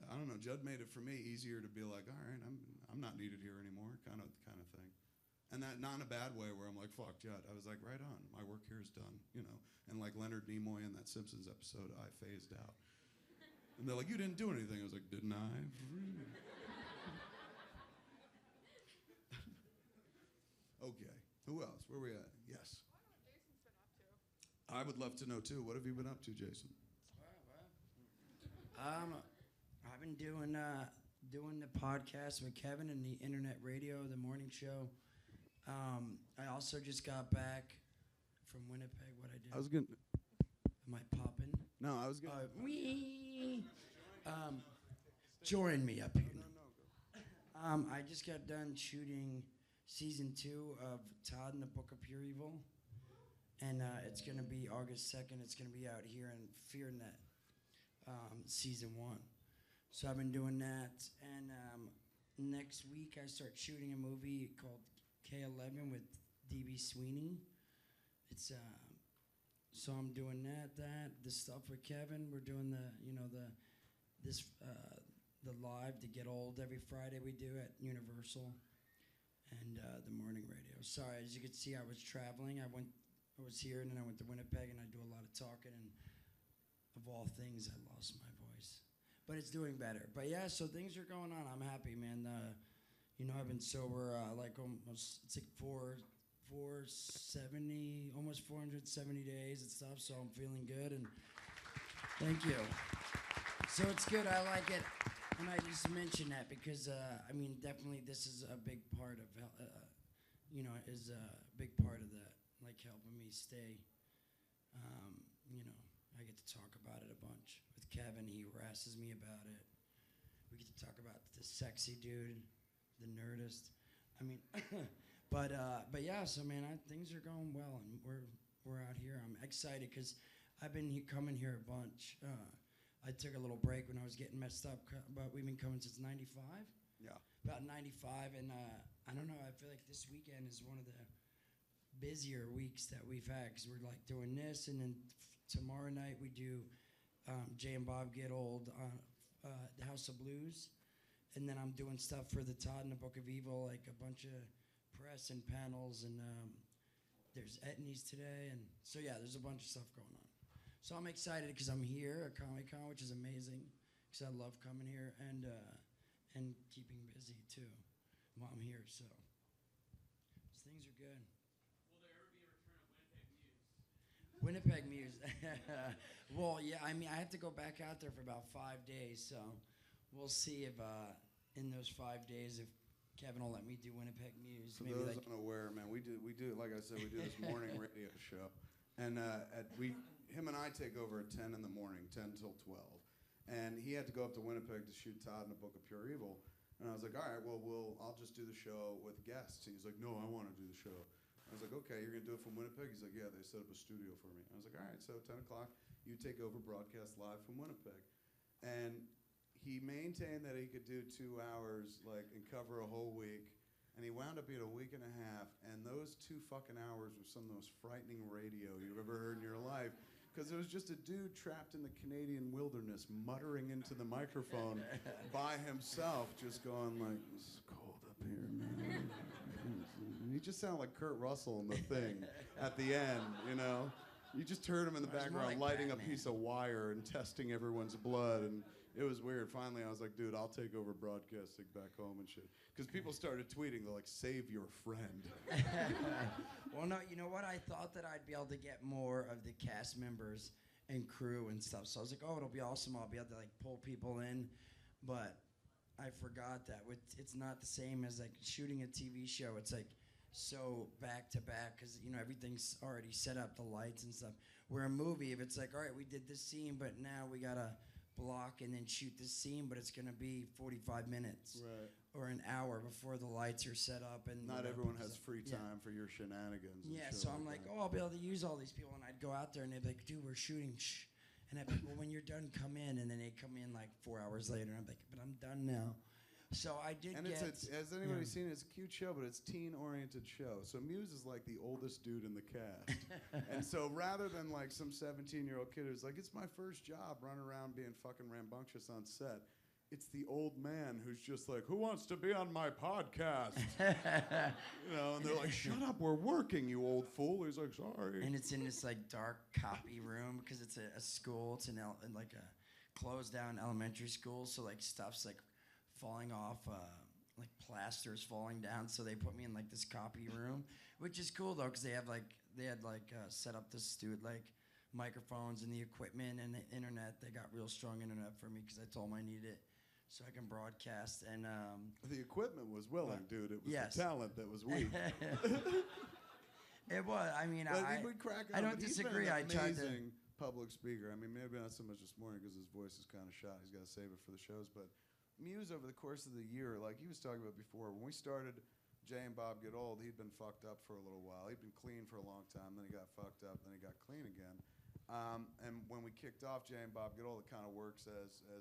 I don't know, Judd made it for me easier to be like, all right, I'm not needed here anymore, kind of thing. And that, not in a bad way where I'm like, fuck Judd. I was like, right on, my work here is done, you know. And like Leonard Nimoy in that Simpsons episode, I phased out. And they're like, you didn't do anything. I was like, didn't I? Okay, who else? Where we at? Yes. I would love to know too. What have you been up to, Jason? I've been doing the podcast with Kevin and the internet radio, the morning show. I also just got back from Winnipeg. What I did? I was gonna. Am I popping? No, I was gonna. Join me up here. No. I just got done shooting season 2 of Todd and the Book of Pure Evil, and it's gonna be August 2nd. It's gonna be out here in FearNet, season 1. So I've been doing that, and next week I start shooting a movie called K11 with D.B. Sweeney. It's so I'm doing that the stuff with Kevin. We're doing the live to get old every Friday we do at Universal, and the morning radio. Sorry, as you can see, I was traveling. I was here, and then I went to Winnipeg, and I do a lot of talking, and of all things, I lost my voice. But it's doing better. But yeah, so things are going on. I'm happy, man. You know, I've been sober like almost, it's like 470, almost 470 days and stuff, so I'm feeling good, and thank you. So it's good, I like it, and I just mention that because, I mean, definitely this is a big part of, you know, is a big part of that, like helping me stay, you know, I get to talk about it a bunch. With Kevin, he harasses me about it. We get to talk about the sexy dude, the nerdist. I mean, but yeah, so man, things are going well, and we're out here. I'm excited because I've been coming here a bunch. I took a little break when I was getting messed up, but we've been coming since '95. Yeah. About '95, and I don't know. I feel like this weekend is one of the busier weeks that we've had because we're like doing this, and then tomorrow night we do Jay and Bob Get Old, the House of Blues, and then I'm doing stuff for the Todd and the Book of Evil, like a bunch of press and panels, and there's Etnies today, and so yeah, there's a bunch of stuff going on. So I'm excited because I'm here at Comic-Con, which is amazing because I love coming here and keeping busy too while I'm here. So things are good. Will there ever be a return of Winnipeg Mewes? Winnipeg Mewes. Well, yeah, I mean, I have to go back out there for about 5 days, so we'll see if in those 5 days if Kevin will let me do Winnipeg Mewes. For Maybe those like unaware, man, we do like I said, we do this morning radio show, and him and I take over at 10 in the morning, 10 till 12, and he had to go up to Winnipeg to shoot Todd in a Book of Pure Evil, and I was like, all right, well, I'll just do the show with guests. He's like, no, I want to do the show. I was like, okay, you're gonna do it from Winnipeg? He's like, yeah, they set up a studio for me. I was like, all right, so 10 o'clock, you take over, broadcast live from Winnipeg, and he maintained that he could do 2 hours, like, and cover a whole week. And he wound up being a week and a half, and those 2 fucking hours were some of the most frightening radio you've ever heard in your life, because it was just a dude trapped in the Canadian wilderness, muttering into the microphone by himself, just going like, "This is cold up here, man." He just sounded like Kurt Russell in The Thing at the end, you know. You just heard him in the It was more background like lighting Batman. a piece of wire and testing everyone's blood, and it was weird. Finally, I was like, dude, I'll take over broadcasting back home and shit. Because people started tweeting, they're like, save your friend. well, no, you know what? I thought that I'd be able to get more of the cast members and crew and stuff. So I was like, oh, it'll be awesome. I'll be able to like pull people in. But I forgot that it's not the same as like shooting a TV show. It's like so back to back because you know everything's already set up, the lights and stuff. Where a movie, if it's like, all right, we did this scene, but now we gotta block and then shoot this scene, but it's gonna be 45 minutes Right. or an hour before the lights are set up. And Not the everyone weapons has are- free yeah. time for your shenanigans. And Yeah, shit so I'm like, that. oh, I'll be able to use all these people, and I'd go out there, and they'd be like, dude, we're shooting, shh. And I'd be like, well, when you're done, come in, and then they'd come in like 4 hours later, and I'm like, but I'm done now. So I did And get... has anybody yeah. seen it? It's a cute show, but it's teen-oriented show. So Mewes is like the oldest dude in the cast. And so rather than like some 17-year-old kid who's like, it's my first job running around being fucking rambunctious on set, it's the old man who's just like, who wants to be on my podcast? You know, and they're like, shut up, we're working, you old fool. He's like, sorry. And it's in this like dark copy room because it's a school. It's like a closed down elementary school. So like stuff's like falling off, like plasters falling down. So they put me in like this copy room, which is cool though because they had set up this like microphones and the equipment and the internet. They got real strong internet for me because I told them I needed it so I can broadcast. And The equipment was willing, dude. It was yes. the talent that was weak. It was. I mean, But he would crack up. I don't But he's been disagree. an I tried to. amazing public speaker. I mean, maybe not so much this morning because his voice is kind of shot. He's got to save it for the shows. But Mewes over the course of the year, like he was talking about before, when we started Jay and Bob Get Old, he'd been fucked up for a little while. He'd been clean for a long time. Then he got fucked up. Then he got clean again. And when we kicked off Jay and Bob Get Old, it kind of works as a,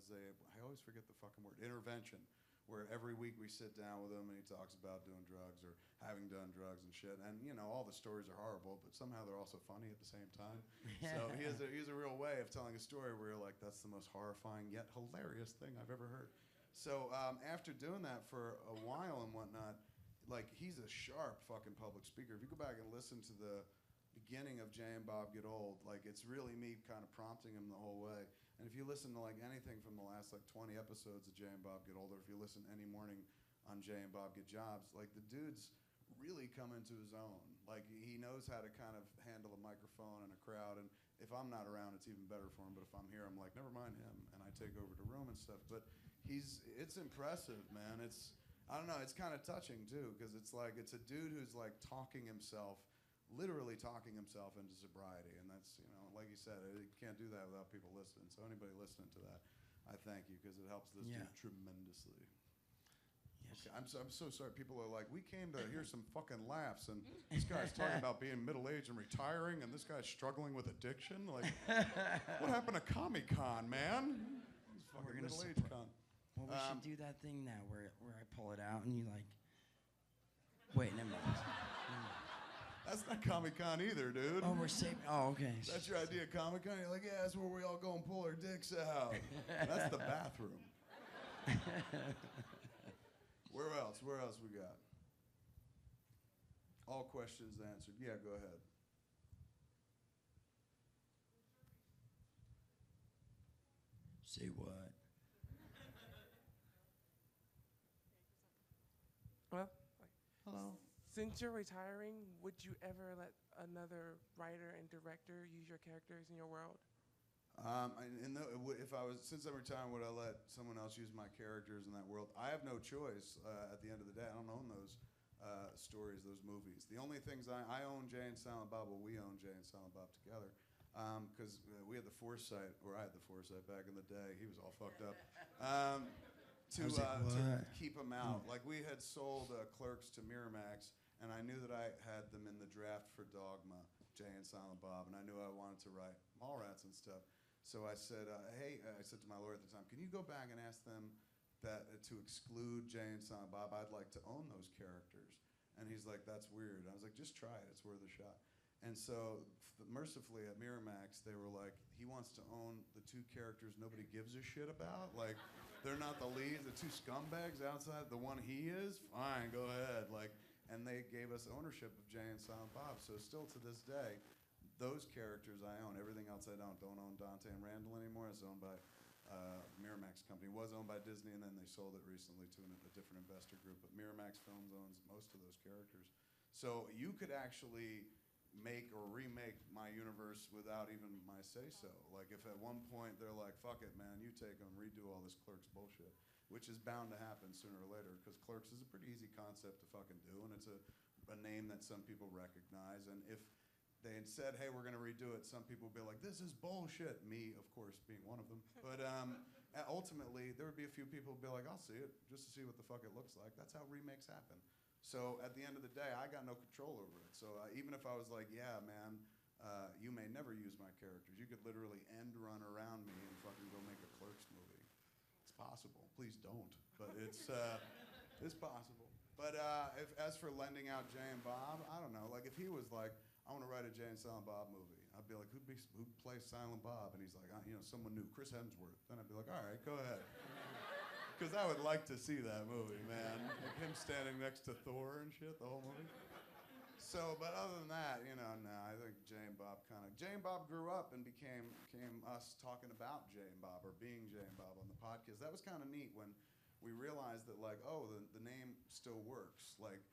I always forget the fucking word, intervention, where every week we sit down with him and he talks about doing drugs or having done drugs and shit. And, you know, all the stories are horrible, but somehow they're also funny at the same time. So he has a real way of telling a story where you're like, that's the most horrifying yet hilarious thing I've ever heard. So after doing that for a while and whatnot, like he's a sharp fucking public speaker. If you go back and listen to the beginning of Jay and Bob Get Old, like it's really me kind of prompting him the whole way. And if you listen to like anything from the last like 20 episodes of Jay and Bob Get Old, or if you listen any morning on Jay and Bob Get Jobs, like the dude's really come into his own. Like he knows how to kind of handle a microphone and a crowd. And if I'm not around, it's even better for him. But if I'm here, I'm like, never mind him, and I take over the room and stuff. But it's impressive, man. I don't know, it's kind of touching too, because it's like it's a dude who's like literally talking himself into sobriety, and that's, you know, like you said, you can't do that without people listening. So anybody listening to that, I thank you, because it helps this dude tremendously. Yes. Okay, I'm so sorry. People are like, we came to hear some fucking laughs, and this guy's talking about being middle-aged and retiring, and this guy's struggling with addiction. Like, what happened to Comic-Con, man? It's fucking We're gonna middle-aged con. Well, we should do that thing now where I pull it out and you like. Wait, never mind. That's not Comic-Con either, dude. Oh, we're saving. Oh, okay. That's your idea of Comic-Con? You're like, yeah, that's where we all go and pull our dicks out. That's the bathroom. Where else? Where else we got? All questions answered. Yeah, go ahead. Say what? Well, Hello. Since you're retiring, would you ever let another writer and director use your characters in your world? Since I'm retiring, would I let someone else use my characters in that world? I have no choice. At the end of the day, I don't own those stories, those movies. The only things I own Jay and Silent Bob. Well, we own Jay and Silent Bob together, because we had the foresight, or I had the foresight back in the day. He was all fucked up. To keep them out. Like, we had sold Clerks to Miramax, and I knew that I had them in the draft for Dogma, Jay and Silent Bob, and I knew I wanted to write Mallrats and stuff. So I said, hey, I said to my lawyer at the time, can you go back and ask them that to exclude Jay and Silent Bob? I'd like to own those characters. And he's like, that's weird. I was like, just try it. It's worth a shot. And so, mercifully, at Miramax, they were like, he wants to own the two characters nobody gives a shit about. Like, they're not the leads, the two scumbags outside. The one he is, fine, go ahead. Like, and they gave us ownership of Jay and Silent Bob. So still to this day, those characters I own. Everything else I don't. Don't own Dante and Randall anymore. It's owned by Miramax company. It was owned by Disney, and then they sold it recently to a different investor group. But Miramax Films owns most of those characters. So you could actually make or remake my universe without even my say-so. Like, if at one point they're like, fuck it, man, you take them, redo all this Clerks bullshit, which is bound to happen sooner or later, because Clerks is a pretty easy concept to fucking do, and it's a name that some people recognize. And if they had said, hey, we're going to redo it, some people would be like, this is bullshit. Me, of course, being one of them. But ultimately, there would be a few people who would be like, I'll see it, just to see what the fuck it looks like. That's how remakes happen. So at the end of the day, I got no control over it. So even if I was like, yeah, man, you may never use my characters. You could literally end run around me and fucking go make a Clerks movie. It's possible. Please don't. But it's possible. But as for lending out Jay and Bob, I don't know. Like, if he was like, I want to write a Jay and Silent Bob movie, I'd be like, who plays Silent Bob? And he's like, someone new, Chris Hemsworth. Then I'd be like, all right, go ahead. Because I would like to see that movie, man. Like him standing next to Thor and shit, the whole movie. So, but other than that, no, I think Jay and Bob grew up and became us talking about Jay and Bob, or being Jay and Bob on the podcast. That was kind of neat when we realized that, like, oh, the name still works. Like,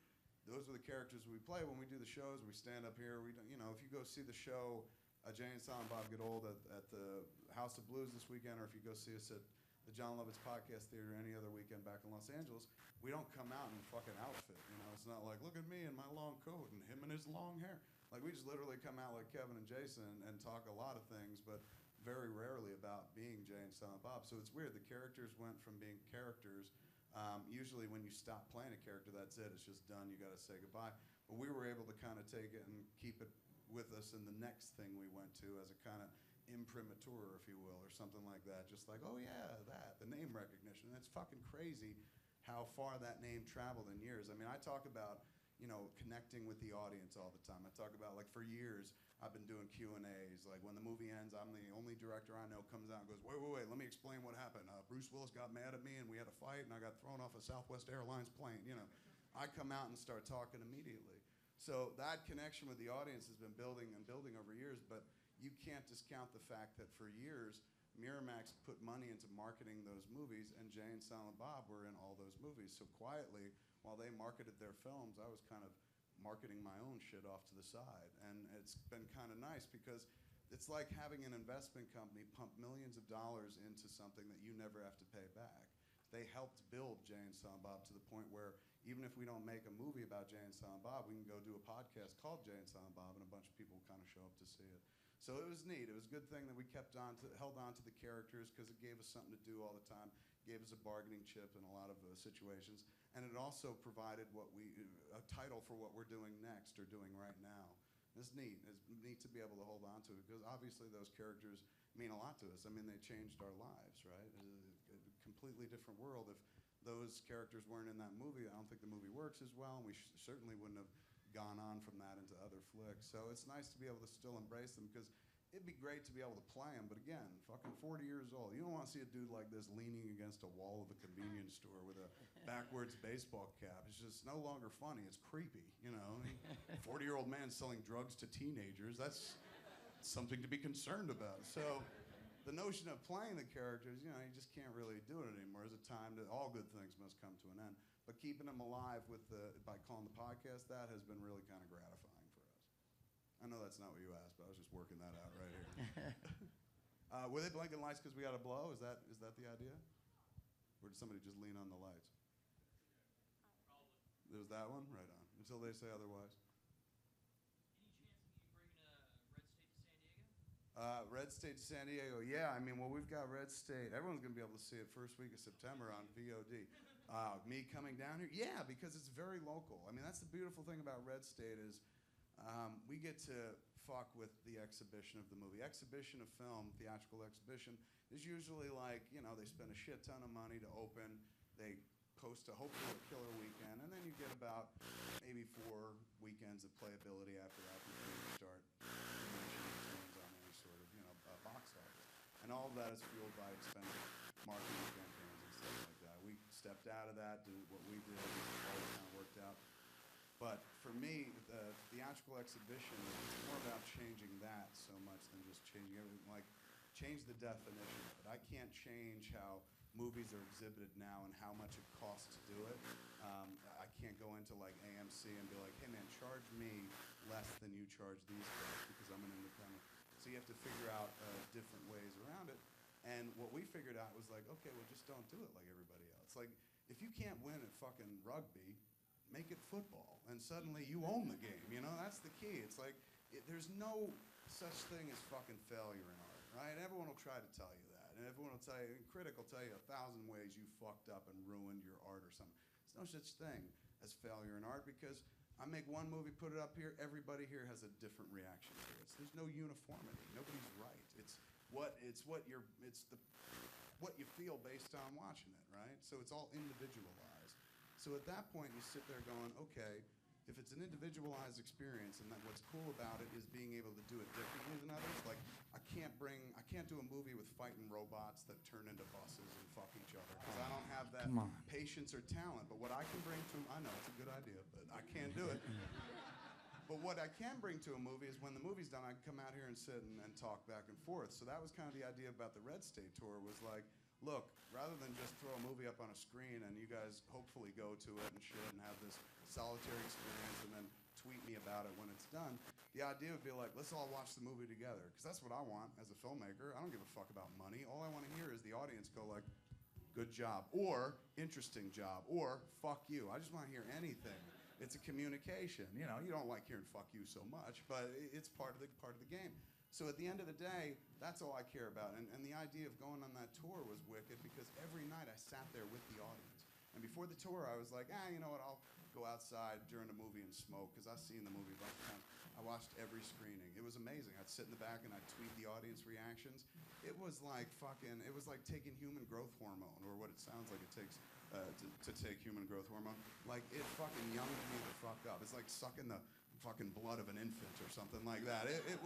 those are the characters we play when we do the shows. We stand up here. We don't, if you go see the show, Jay and Silent Bob Get Old at the House of Blues this weekend, or if you go see us at the John Lovitz Podcast Theater any other weekend back in Los Angeles, we don't come out in fucking outfit. It's not like, look at me in my long coat and him and his long hair. Like, we just literally come out like Kevin and Jason and talk a lot of things, but very rarely about being Jay and Silent Bob. So it's weird. The characters went from being characters. Usually when you stop playing a character, that's it. It's just done. You got to say goodbye. But we were able to kind of take it and keep it with us in the next thing we went to as a kind of imprimatur, if you will, or something like that. Just like, oh yeah, the name recognition. It's fucking crazy how far that name traveled in years. I mean, I talk about, connecting with the audience all the time. I talk about, like, for years, I've been doing Q&As. Like, when the movie ends, I'm the only director I know comes out and goes, wait, let me explain what happened. Bruce Willis got mad at me, and we had a fight, and I got thrown off a Southwest Airlines plane. I come out and start talking immediately. So that connection with the audience has been building and building over years, but you can't discount the fact that for years, Miramax put money into marketing those movies, and Jay and Silent Bob were in all those movies. So quietly, while they marketed their films, I was kind of marketing my own shit off to the side. And it's been kind of nice because it's like having an investment company pump millions of dollars into something that you never have to pay back. They helped build Jay and Silent Bob to the point where even if we don't make a movie about Jay and Silent Bob, we can go do a podcast called Jay and Silent Bob, and a bunch of people kind of show up to see it. So it was neat. It was a good thing that we held on to the characters, because it gave us something to do all the time, gave us a bargaining chip in a lot of situations, and it also provided a title for what we're doing next or doing right now. It's neat. It's neat to be able to hold on to it, because obviously those characters mean a lot to us. I mean, they changed our lives, right? It's a completely different world. If those characters weren't in that movie, I don't think the movie works as well, and we certainly wouldn't have gone on from that into other flicks. So it's nice to be able to still embrace them, because it'd be great to be able to play them, but again, fucking 40 years old. You don't want to see a dude like this leaning against a wall of a convenience store with a backwards baseball cap. It's just no longer funny. It's creepy, 40-year-old man selling drugs to teenagers, that's something to be concerned about. So the notion of playing the characters, you just can't really do it anymore. There's a time that all good things must come to an end. But keeping them alive by calling the podcast that has been really kind of gratifying for us. I know that's not what you asked, but I was just working that out right here. Were they blinking lights because we got a blow? Is that the idea? Or did somebody just lean on the lights? It was that one? Right on. Until they say otherwise. Red State to San Diego. Yeah, I mean, well, we've got Red State. Everyone's going to be able to see it first week of September on VOD. Me coming down here? Yeah, because it's very local. I mean, that's the beautiful thing about Red State is we get to fuck with the exhibition of the movie. Exhibition of film, theatrical exhibition, is usually like, you know, they spend a shit ton of money to open. They post hopefully a killer weekend, and then you get about maybe 4 weekends of playability after that before you start diminishing returns on any sort of, you know, box office. And all of that is fueled by expensive marketing campaigns and stuff like that. We stepped out of that, did what we did, it all kind of worked out. But for me, the theatrical exhibition is more about changing that so much than just changing everything. Like, change the definition of it. I can't change how movies are exhibited now and how much it costs to do it. I can't go into like AMC and be like, hey man, charge me less than you charge these guys because I'm an independent. So you have to figure out different ways around it. And what we figured out was like, okay, well just don't do it like everybody else. Like, if you can't win at fucking rugby, make it football. And suddenly you own the game, you know? That's the key. It's like, there's no such thing as fucking failure in art, right? Everyone will try to tell you that. And everyone will tell you, and critic will tell you 1,000 ways you fucked up and ruined your art or something. There's no such thing as failure in art because I make one movie, put it up here, everybody here has a different reaction to it. So there's no uniformity. Nobody's right. It's what you feel based on watching it, right? So it's all individualized. So at that point, you sit there going, okay, if it's an individualized experience, and then what's cool about it is being able to do it differently than others. Like, I can't do a movie with fighting robots that turn into buses and fuck each other because I don't have that patience or talent. But what I can bring to, I know it's a good idea, but I can't do it. But what I can bring to a movie is when the movie's done, I can come out here and sit and talk back and forth. So that was kind of the idea about the Red State tour was like, look, rather than just throw a movie up on a screen and you guys hopefully go to it and shit and have this solitary experience and then tweet me about it when it's done, the idea would be like, let's all watch the movie together. Because that's what I want as a filmmaker. I don't give a fuck about money. All I want to hear is the audience go like, good job, or interesting job, or fuck you. I just want to hear anything. It's a communication. You know, you don't like hearing fuck you so much, but it's part of the game. So at the end of the day, that's all I care about. And the idea of going on that tour was wicked because every night I sat there with the audience. And before the tour, I was like, you know what, I'll go outside during the movie and smoke because I've seen the movie a bunch of times. I watched every screening. It was amazing. I'd sit in the back and I'd tweet the audience reactions. It was like taking human growth hormone, or what it sounds like it takes to take human growth hormone. Like, it fucking younged me the fuck up. It's like sucking the fucking blood of an infant or something like that. It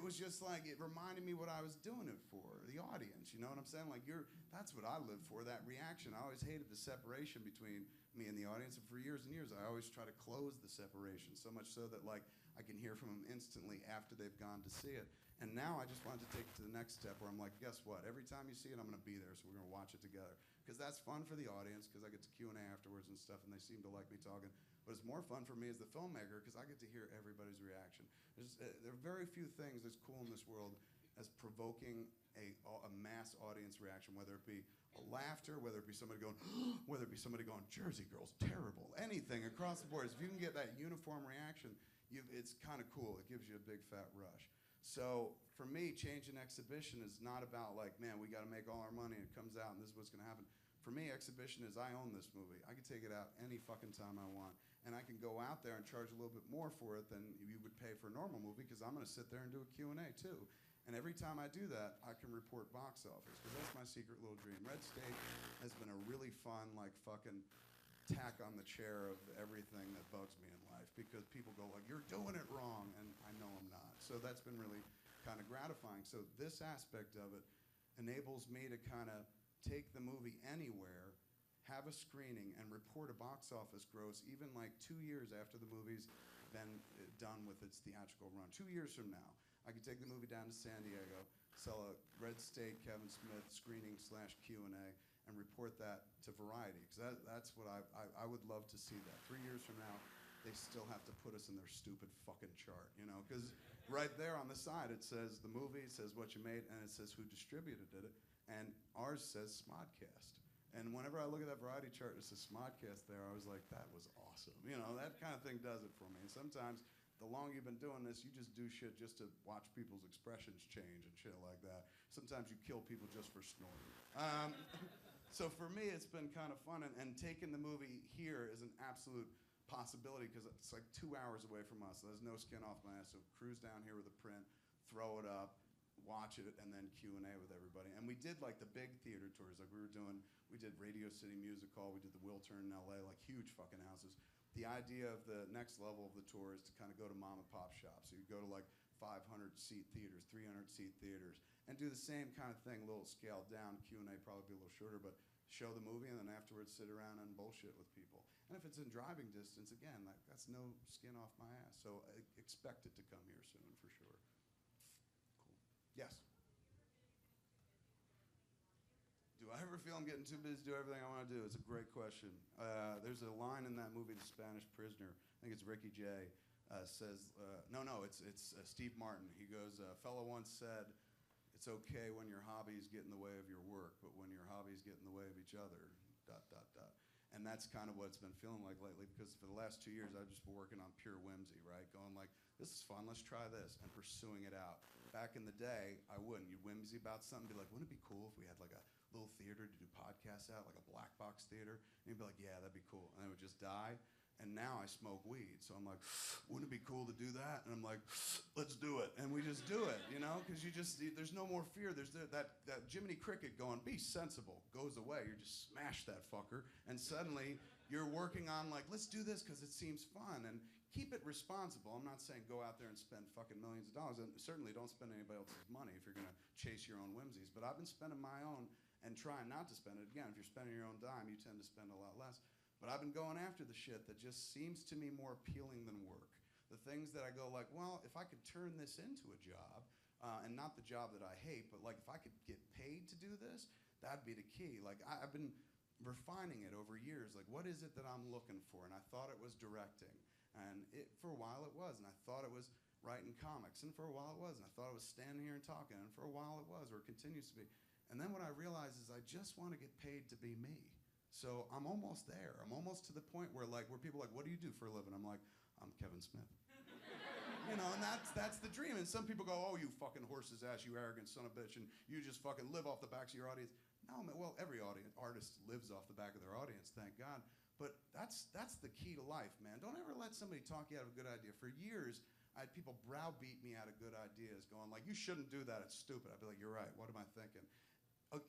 was just like, it reminded me what I was doing it for, the audience, you know what I'm saying? Like, that's what I live for, that reaction. I always hated the separation between me and the audience, and for years and years, I always try to close the separation, so much so that, like, I can hear from them instantly after they've gone to see it. And now I just wanted to take it to the next step where I'm like, guess what? Every time you see it, I'm going to be there, so we're going to watch it together. Because that's fun for the audience, because I get to Q&A afterwards and stuff, and they seem to like me talking. But it's more fun for me as the filmmaker, because I get to hear everybody's reaction. There are very few things that's cool in this world as provoking a mass audience reaction, whether it be a laughter, whether it be somebody going, whether it be somebody going, Jersey Girl's terrible, anything across the board. If you can get that uniform reaction, it's kind of cool. It gives you a big fat rush. So for me, changing exhibition is not about like, man, we got to make all our money and it comes out and this is what's going to happen. For me, exhibition is I own this movie. I can take it out any fucking time I want. And I can go out there and charge a little bit more for it than you would pay for a normal movie because I'm going to sit there and do a Q&A too. And every time I do that, I can report box office because that's my secret little dream. Red State has been a really fun, like, fucking tack on the chair of everything that bugs me in life because people go like, you're doing it wrong, and I know I'm not. So that's been really kind of gratifying. So this aspect of it enables me to kind of take the movie anywhere, have a screening, and report a box office gross even like 2 years after the movie's been done with its theatrical run. 2 years from now, I could take the movie down to San Diego, sell a Red State Kevin Smith screening / Q&A, and report that to Variety, because that's what I would love to see that. 3 years from now, they still have to put us in their stupid fucking chart, you know? Because right there on the side, it says the movie, it says what you made, and it says who distributed it, and ours says Smodcast. And whenever I look at that Variety chart, it says Smodcast there, I was like, that was awesome. You know, that kind of thing does it for me. And sometimes, the longer you've been doing this, you just do shit just to watch people's expressions change and shit like that. Sometimes you kill people just for snorting. So for me, it's been kind of fun, and taking the movie here is an absolute possibility, because it's like 2 hours away from us. So there's no skin off my ass. So cruise down here with a print, throw it up, watch it, and then Q&A with everybody. And we did like the big theater tours. Like we did Radio City Music Hall. We did the Wiltern in LA, like huge fucking houses. The idea of the next level of the tour is to kind of go to mom and pop shops. So you go to like 500 seat theaters, 300 seat theaters, and do the same kind of thing, a little scaled down. Q&A probably be a little shorter, but show the movie and then afterwards sit around and bullshit with people. And if it's in driving distance, again, like that's no skin off my ass. So I expect it to come here soon for sure. Cool. Yes? Do I ever feel I'm getting too busy to do everything I want to do? It's a great question. There's a line in that movie, The Spanish Prisoner. I think it's Ricky Jay. Says, it's Steve Martin. He goes, a fellow once said, it's okay when your hobbies get in the way of your work, but when your hobbies get in the way of each other, ... And that's kind of what it's been feeling like lately, because for the last 2 years, I've just been working on pure whimsy, right? Going like, this is fun, let's try this, and pursuing it out. Back in the day, I wouldn't. You'd whimsy about something, be like, wouldn't it be cool if we had like a little theater to do podcasts at, like a black box theater? And you'd be like, yeah, that'd be cool. And it would just die. And now I smoke weed, so I'm like, wouldn't it be cool to do that? And I'm like, let's do it. And we just do it, you know? Because there's no more fear. There's that Jiminy Cricket going, be sensible, goes away. You just smash that fucker. And suddenly you're working on like, let's do this because it seems fun. And keep it responsible. I'm not saying go out there and spend fucking millions of dollars. And certainly don't spend anybody else's money if you're going to chase your own whimsies. But I've been spending my own and trying not to spend it. Again, if you're spending your own dime, you tend to spend a lot less. But I've been going after the shit that just seems to me more appealing than work. The things that I go like, well, if I could turn this into a job, and not the job that I hate, but like if I could get paid to do this, that'd be the key. Like I've been refining it over years. Like what is it that I'm looking for? And I thought it was directing. And for a while it was. And I thought it was writing comics. And for a while it was. And I thought it was standing here and talking. And for a while it was, or it continues to be. And then what I realized is I just want to get paid to be me. So I'm almost there. I'm almost to the point where people are like, what do you do for a living? I'm like, I'm Kevin Smith. You know, and that's the dream. And some people go, oh, you fucking horse's ass, you arrogant son of a bitch, and you just fucking live off the backs of your audience. No, man, well, every artist lives off the back of their audience, thank God. But that's the key to life, man. Don't ever let somebody talk you out of a good idea. For years, I had people browbeat me out of good ideas, going like, you shouldn't do that, it's stupid. I'd be like, you're right, what am I thinking?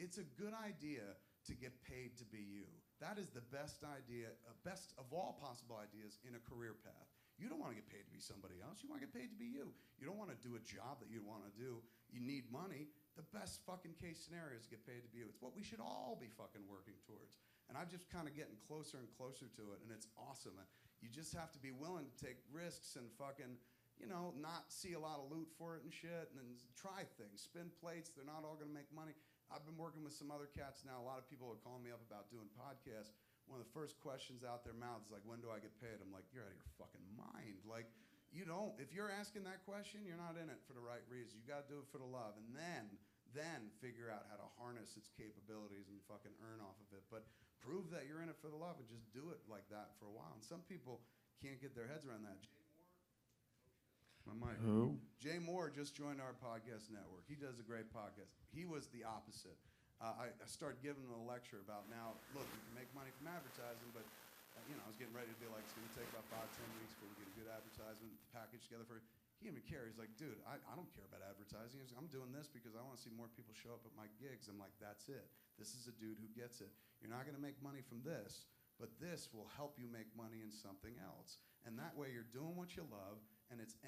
It's a good idea to get paid to be you. That is the best idea, best of all possible ideas in a career path. You don't want to get paid to be somebody else. You want to get paid to be you. You don't want to do a job that you want to do. You need money. The best fucking case scenario is to get paid to be you. It's what we should all be fucking working towards. And I'm just kind of getting closer and closer to it, and it's awesome. You just have to be willing to take risks and fucking, you know, not see a lot of loot for it and shit, and then try things. Spin plates. They're not all going to make money. I've been working with some other cats now. A lot of people are calling me up about doing podcasts. One of the first questions out their mouths is like, when do I get paid? I'm like, you're out of your fucking mind. Like, you don't. If you're asking that question, you're not in it for the right reason. You got to do it for the love. And then figure out how to harness its capabilities and fucking earn off of it. But prove that you're in it for the love and just do it like that for a while. And some people can't get their heads around that. My mic. Who? Jay Moore just joined our podcast network. He does a great podcast. He was the opposite. I started giving him a lecture about now, look, you can make money from advertising, but you know, I was getting ready to be like, it's going to take about 5-10 weeks for we get a good advertisement package together for you. He didn't even care. He's like, dude, I don't care about advertising. I'm doing this because I want to see more people show up at my gigs. I'm like, that's it. This is a dude who gets it. You're not going to make money from this, but this will help you make money in something else. And that way you're doing what you love, and it's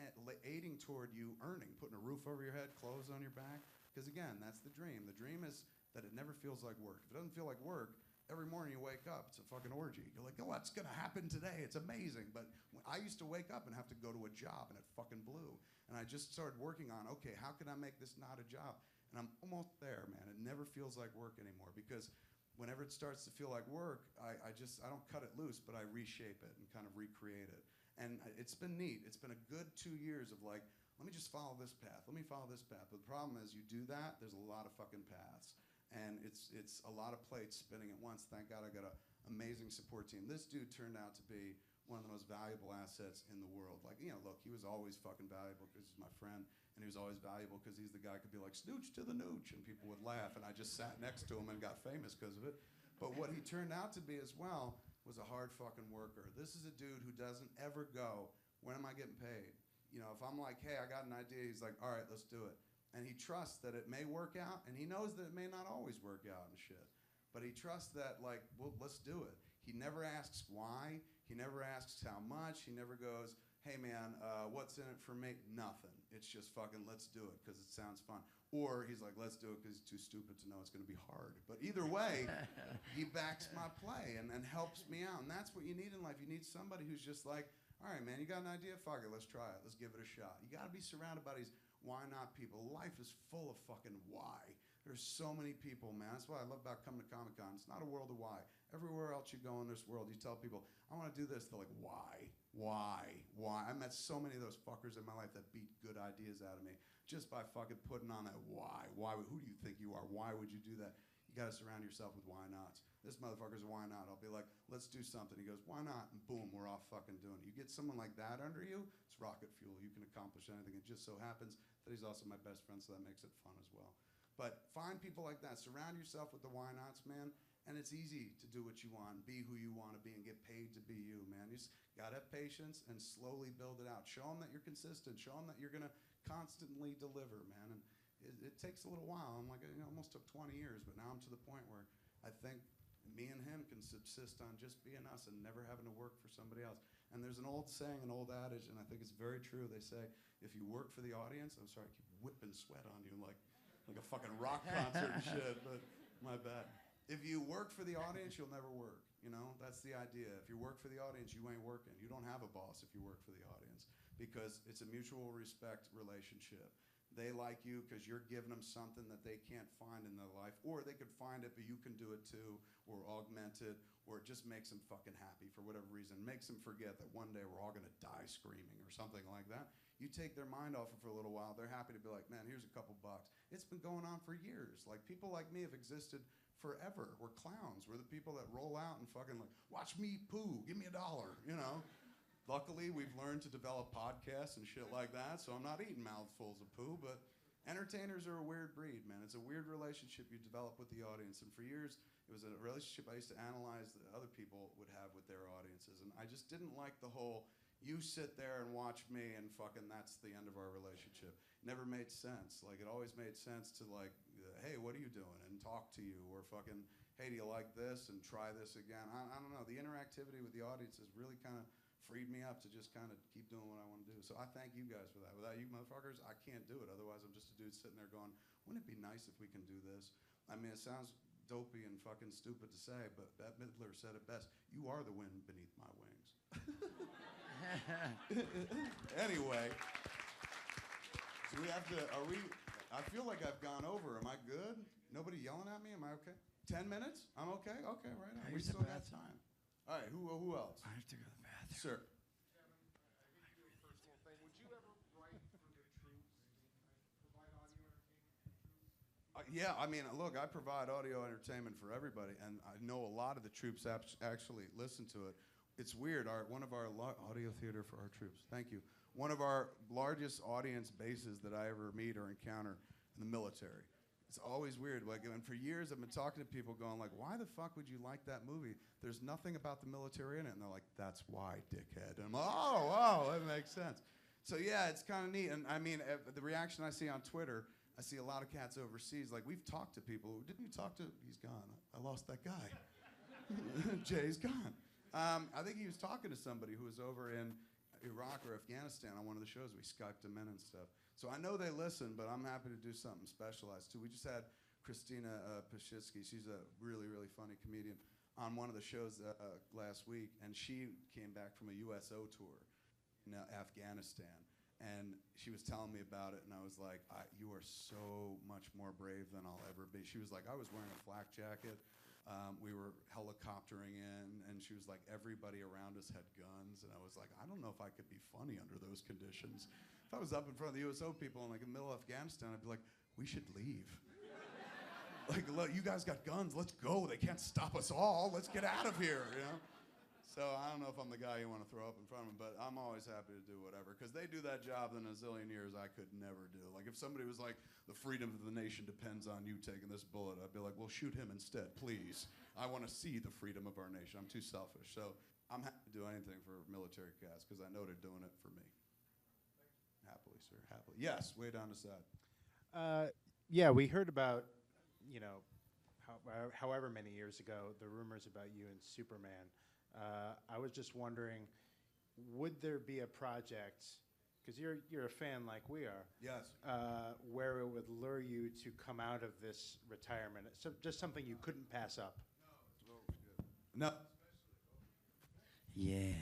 aiding toward you earning, putting a roof over your head, clothes on your back. Because again, that's the dream. The dream is that it never feels like work. If it doesn't feel like work, every morning you wake up, it's a fucking orgy. You're like, oh, what's gonna happen today? It's amazing. But I used to wake up and have to go to a job, and it fucking blew. And I just started working on, okay, how can I make this not a job? And I'm almost there, man. It never feels like work anymore, because whenever it starts to feel like work, I don't cut it loose, but I reshape it and kind of recreate it. And it's been neat. It's been a good 2 years of like, let me just follow this path. Let me follow this path. But the problem is you do that, there's a lot of fucking paths. And it's a lot of plates spinning at once. Thank God I got an amazing support team. This dude turned out to be one of the most valuable assets in the world. Like, you know, look, he was always fucking valuable because he's my friend. And he was always valuable because he's the guy who could be like, snooch to the nooch. And people would laugh. And I just sat next to him and got famous because of it. But what he turned out to be as well was a hard fucking worker. This is a dude who doesn't ever go, when am I getting paid? You know, if I'm like, hey, I got an idea, he's like, all right, let's do it. And he trusts that it may work out, and he knows that it may not always work out and shit. But he trusts that, like, well, let's do it. He never asks why. He never asks how much. He never goes, hey, man, what's in it for me? Nothing. It's just fucking let's do it because it sounds fun. Or he's like, let's do it because he's too stupid to know it's going to be hard. But either way, he backs my play and helps me out. And that's what you need in life. You need somebody who's just like, all right, man, you got an idea? Fuck it, let's try it. Let's give it a shot. You got to be surrounded by these why not people. Life is full of fucking why. There's so many people, man. That's what I love about coming to Comic-Con. It's not a world of why. Everywhere else you go in this world, you tell people, I want to do this. They're like, why? Why? Why? I met so many of those fuckers in my life that beat good ideas out of me just by fucking putting on that why. Why? Who do you think you are? Why would you do that? You got to surround yourself with why nots. This motherfucker's a why not. I'll be like, let's do something. He goes, why not? And boom, we're off fucking doing it. You get someone like that under you, it's rocket fuel. You can accomplish anything. It just so happens that he's also my best friend, so that makes it fun as well. But find people like that. Surround yourself with the why nots, man. And it's easy to do what you want, be who you want to be, and get paid to be you, man. You just got to have patience and slowly build it out. Show them that you're consistent. Show them that you're going to constantly deliver, man. And it takes a little while. I'm like, it almost took 20 years, but now I'm to the point where I think me and him can subsist on just being us and never having to work for somebody else. And there's an old saying, an old adage, and I think it's very true. They say, if you work for the audience, I'm sorry, I keep whipping sweat on you like a fucking rock concert and shit, but my bad. If you work for the audience, you'll never work. You know, that's the idea. If you work for the audience, you ain't working. You don't have a boss if you work for the audience because it's a mutual respect relationship. They like you because you're giving them something that they can't find in their life, or they could find it, but you can do it too, or augment it, or it just makes them fucking happy for whatever reason. Makes them forget that one day we're all going to die screaming or something like that. You take their mind off it for a little while, they're happy to be like, man, here's a couple bucks. It's been going on for years. Like, people like me have existed forever. We're clowns. We're the people that roll out and fucking like, watch me poo, give me $1, you know? Luckily, we've learned to develop podcasts and shit like that, so I'm not eating mouthfuls of poo, but entertainers are a weird breed, man. It's a weird relationship you develop with the audience, and for years, it was a relationship I used to analyze that other people would have with their audiences, and I just didn't like the whole, you sit there and watch me and fucking that's the end of our relationship. Never made sense. Like, it always made sense to like, hey, what are you doing? And talk to you, or fucking, hey, do you like this? And try this again. I don't know. The interactivity with the audience has really kind of freed me up to just kind of keep doing what I want to do. So I thank you guys for that. Without you motherfuckers, I can't do it. Otherwise, I'm just a dude sitting there going, wouldn't it be nice if we can do this? I mean, it sounds dopey and fucking stupid to say, but Bette Midler said it best. You are the wind beneath my wings. Anyway, so we have to, I feel like I've gone over. Am I good? Nobody yelling at me? Am I okay? 10 minutes? I'm okay? Okay, right on. We still got time. All right, who else? I have to go to the bathroom. Sir. Kevin, I hate to do a personal thing. Would you ever write for the troops? Provide audio entertainment for the troops? Yeah, I mean, look, I provide audio entertainment for everybody, and I know a lot of the troops actually listen to it. It's weird. One of our audio theater for our troops. Thank you. One of our largest audience bases that I ever meet or encounter in the military. It's always weird. Like, and for years I've been talking to people going like, why the fuck would you like that movie? There's nothing about the military in it. And they're like, that's why, dickhead. And I'm like, oh, that makes sense. So yeah, it's kind of neat. And I mean, the reaction I see on Twitter, I see a lot of cats overseas. Like, we've talked to people. Didn't you talk to? He's gone. I lost that guy. Jay's gone. I think he was talking to somebody who was over in Iraq or Afghanistan on one of the shows. We Skyped him in and stuff. So I know they listen, but I'm happy to do something specialized too. We just had Christina Pashitsky. She's a really, really funny comedian on one of the shows last week, and she came back from a USO tour in Afghanistan. And she was telling me about it, and I was like, you are so much more brave than I'll ever be. She was like, I was wearing a flak jacket. We were helicoptering in, and she was like, everybody around us had guns, and I was like, I don't know if I could be funny under those conditions. If I was up in front of the USO people in like the middle of Afghanistan, I'd be like, we should leave. Like, look, you guys got guns, let's go. They can't stop us all. Let's get out of here, you know? So I don't know if I'm the guy you want to throw up in front of them, but I'm always happy to do whatever, because they do that job in a zillion years I could never do. Like if somebody was like, the freedom of the nation depends on you taking this bullet, I'd be like, well, shoot him instead, please. I want to see the freedom of our nation. I'm too selfish. So I'm happy to do anything for military cats, because I know they're doing it for me. Happily, sir, happily. Yes, way down the side. Yeah, we heard about, you know, however many years ago, the rumors about you and Superman. I was just wondering, would there be a project, because you're a fan like we are, yes, where it would lure you to come out of this retirement? So just something you couldn't pass up. No. Yeah.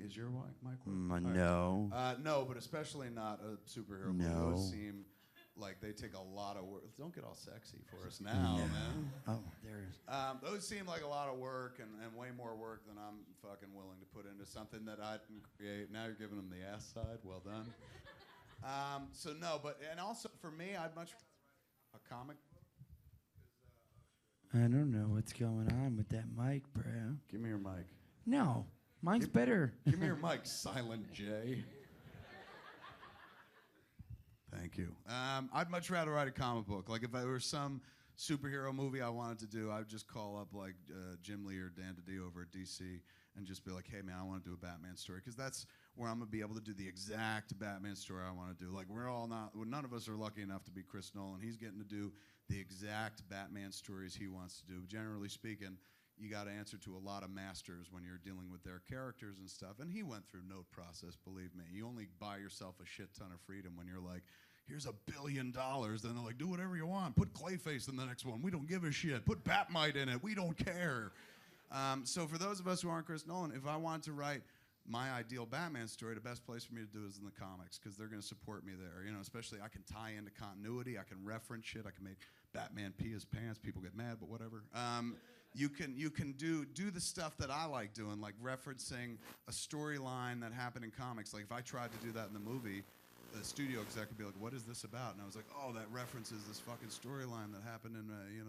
Is your mic No. No, but especially not a superhero movie. No. Those seem like they take a lot of work. Don't get all sexy for us now, man. Oh, there's. Those seem like a lot of work and way more work than I'm fucking willing to put into something that I can create. Now you're giving them the ass side. Well done. So no, but and also for me, I'd much a comic. I don't know what's going on with that mic, bro. Give me your mic. No, mine's better. Give me your mic, Silent J. Thank you. I'd much rather write a comic book. Like if there were some superhero movie I wanted to do, I would just call up like Jim Lee or Dan DiDio over at DC and just be like, hey man, I want to do a Batman story, because that's where I'm gonna be able to do the exact Batman story I want to do. Like none of us are lucky enough to be Chris Nolan. He's getting to do the exact Batman stories he wants to do. Generally speaking, you got to answer to a lot of masters when you're dealing with their characters and stuff. And he went through note process, believe me. You only buy yourself a shit ton of freedom when you're like, here's $1 billion. Then they're like, do whatever you want. Put Clayface in the next one. We don't give a shit. Put Batmite in it. We don't care. So for those of us who aren't Chris Nolan, if I wanted to write my ideal Batman story, the best place for me to do is in the comics, because they're going to support me there. You know, especially I can tie into continuity. I can reference shit. I can make Batman pee his pants. People get mad, but whatever. You can do the stuff that I like doing, like referencing a storyline that happened in comics. Like if I tried to do that in the movie, the studio exec would be like, what is this about? And I was like, oh, that references this fucking storyline that happened in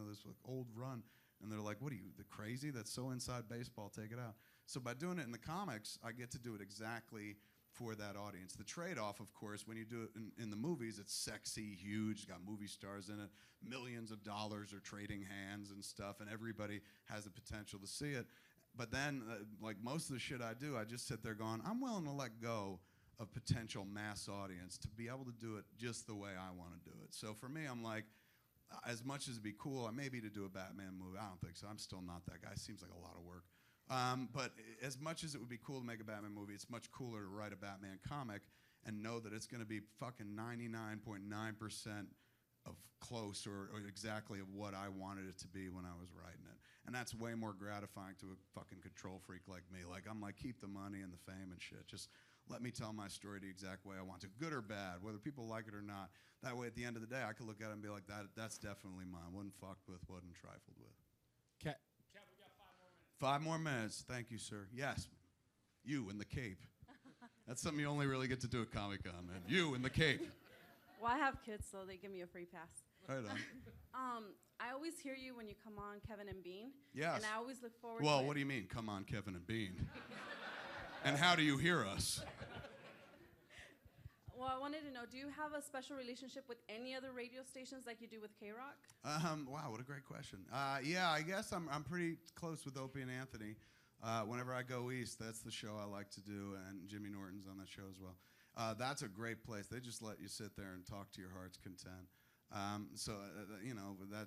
this like, old run. And they're like, what are you, the crazy? That's so inside baseball, take it out. So by doing it in the comics, I get to do it exactly for that audience. The trade-off, of course, when you do it in the movies, it's sexy, huge, it's got movie stars in it, millions of dollars are trading hands and stuff, and everybody has the potential to see it. But then, like most of the shit I do, I just sit there going, I'm willing to let go of potential mass audience to be able to do it just the way I want to do it. So for me, I'm like, as much as it'd be cool, maybe to do a Batman movie, I don't think so. I'm still not that guy. Seems like a lot of work. But as much as it would be cool to make a Batman movie, it's much cooler to write a Batman comic and know that it's going to be fucking 99.9% of close or exactly of what I wanted it to be when I was writing it. And that's way more gratifying to a fucking control freak like me. Like, I'm like, keep the money and the fame and shit. Just let me tell my story the exact way I want to, good or bad, whether people like it or not. That way, at the end of the day, I could look at it and be like, that's definitely mine. Wasn't fucked with, wasn't trifled with. Cat, we got 5 more minutes. 5 more minutes. Thank you, sir. Yes. You in the cape. That's something you only really get to do at Comic-Con, man. You in the cape. Well, I have kids, so they give me a free pass. Right on. I always hear you when you come on Kevin and Bean. Yes. And I always look forward to Well, it. what do you mean, come on, Kevin and Bean? And how do you hear us? Well, I wanted to know, do you have a special relationship with any other radio stations like you do with K-Rock? Wow, what a great question. Yeah, I guess I'm pretty close with Opie and Anthony. Whenever I go east, that's the show I like to do, and Jimmy Norton's on that show as well. That's a great place. They just let you sit there and talk to your heart's content.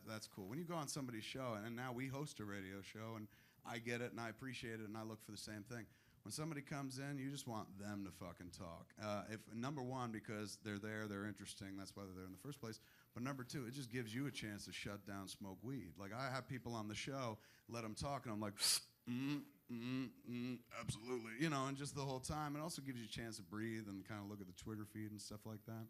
That's cool. When you go on somebody's show, and now we host a radio show, and I get it, and I appreciate it, and I look for the same thing. When somebody comes in, you just want them to fucking talk. Number one, because they're there, they're interesting, that's why they're there in the first place. But number two, it just gives you a chance to shut down, smoke weed. Like, I have people on the show, let them talk, and I'm like, absolutely, and just the whole time. It also gives you a chance to breathe and kind of look at the Twitter feed and stuff like that.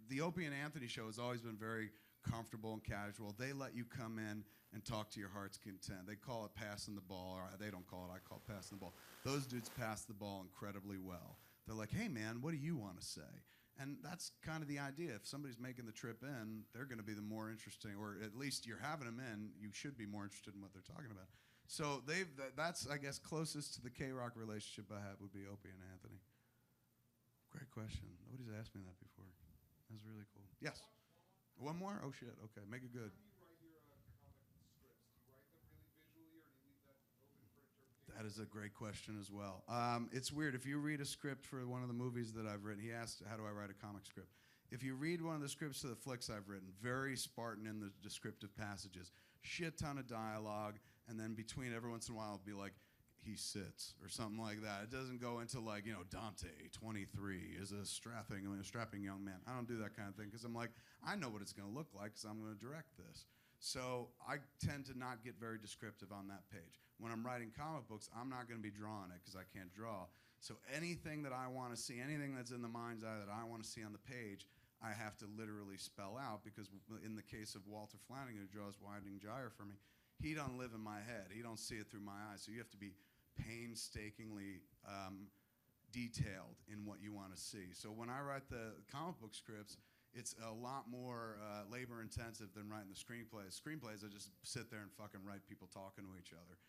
The Opie and Anthony show has always been very comfortable and casual. They let you come in and talk to your heart's content. They call it passing the ball, or they don't call it, I call it passing the ball. Those dudes pass the ball incredibly well. They're like, hey man, what do you want to say? And that's kind of the idea. If somebody's making the trip in, they're going to be the more interesting, or at least you're having them in, you should be more interested in what they're talking about. So that's, I guess, closest to the K-Rock relationship I have would be Opie and Anthony. Great question. Nobody's asked me that before. That was really cool. Yes? One more? Oh, shit. Okay, make it good. How do you write your comic scripts? Do you write them really visually, or do you leave that open for interpretation? That is a great question as well. It's weird. If you read a script for one of the movies that I've written, he asked, how do I write a comic script? If you read one of the scripts to the flicks I've written, very Spartan in the descriptive passages, shit ton of dialogue, and then between every once in a while it'll be like, he sits, or something like that. It doesn't go into like, you know, Dante, 23, is a strapping young man. I don't do that kind of thing because I'm like, I know what it's going to look like because I'm going to direct this. So I tend to not get very descriptive on that page. When I'm writing comic books, I'm not going to be drawing it because I can't draw. So anything that I want to see, anything that's in the mind's eye that I want to see on the page, I have to literally spell out because in the case of Walter Flanagan, who draws Whedon Gyre for me, he don't live in my head. He don't see it through my eyes. So you have to be painstakingly detailed in what you want to see. So when I write the comic book scripts, it's a lot more labor intensive than writing the screenplays. Screenplays, I just sit there and fucking write people talking to each other.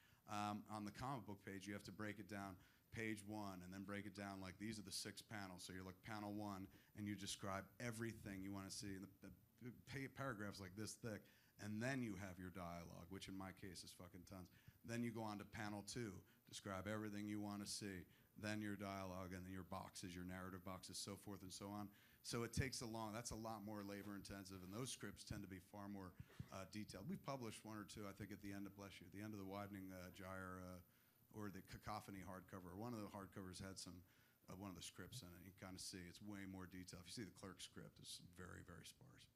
On the comic book page, you have to break it down page 1 and then break it down like these are the 6 panels. So you're like panel 1 and you describe everything you want to see. And the paragraphs like this thick. And then you have your dialogue, which in my case is fucking tons. Then you go on to panel 2, describe everything you want to see. Then your dialogue, and then your boxes, your narrative boxes, so forth and so on. So it takes that's a lot more labor intensive, and those scripts tend to be far more detailed. We've published 1 or 2, I think, at the end of, bless you, at the end of the Whedon Gyre, or the Cacophony hardcover. One of the hardcovers had some, one of the scripts in it. You kind of see it's way more detailed. If you see the Clerk script, it's very, very sparse,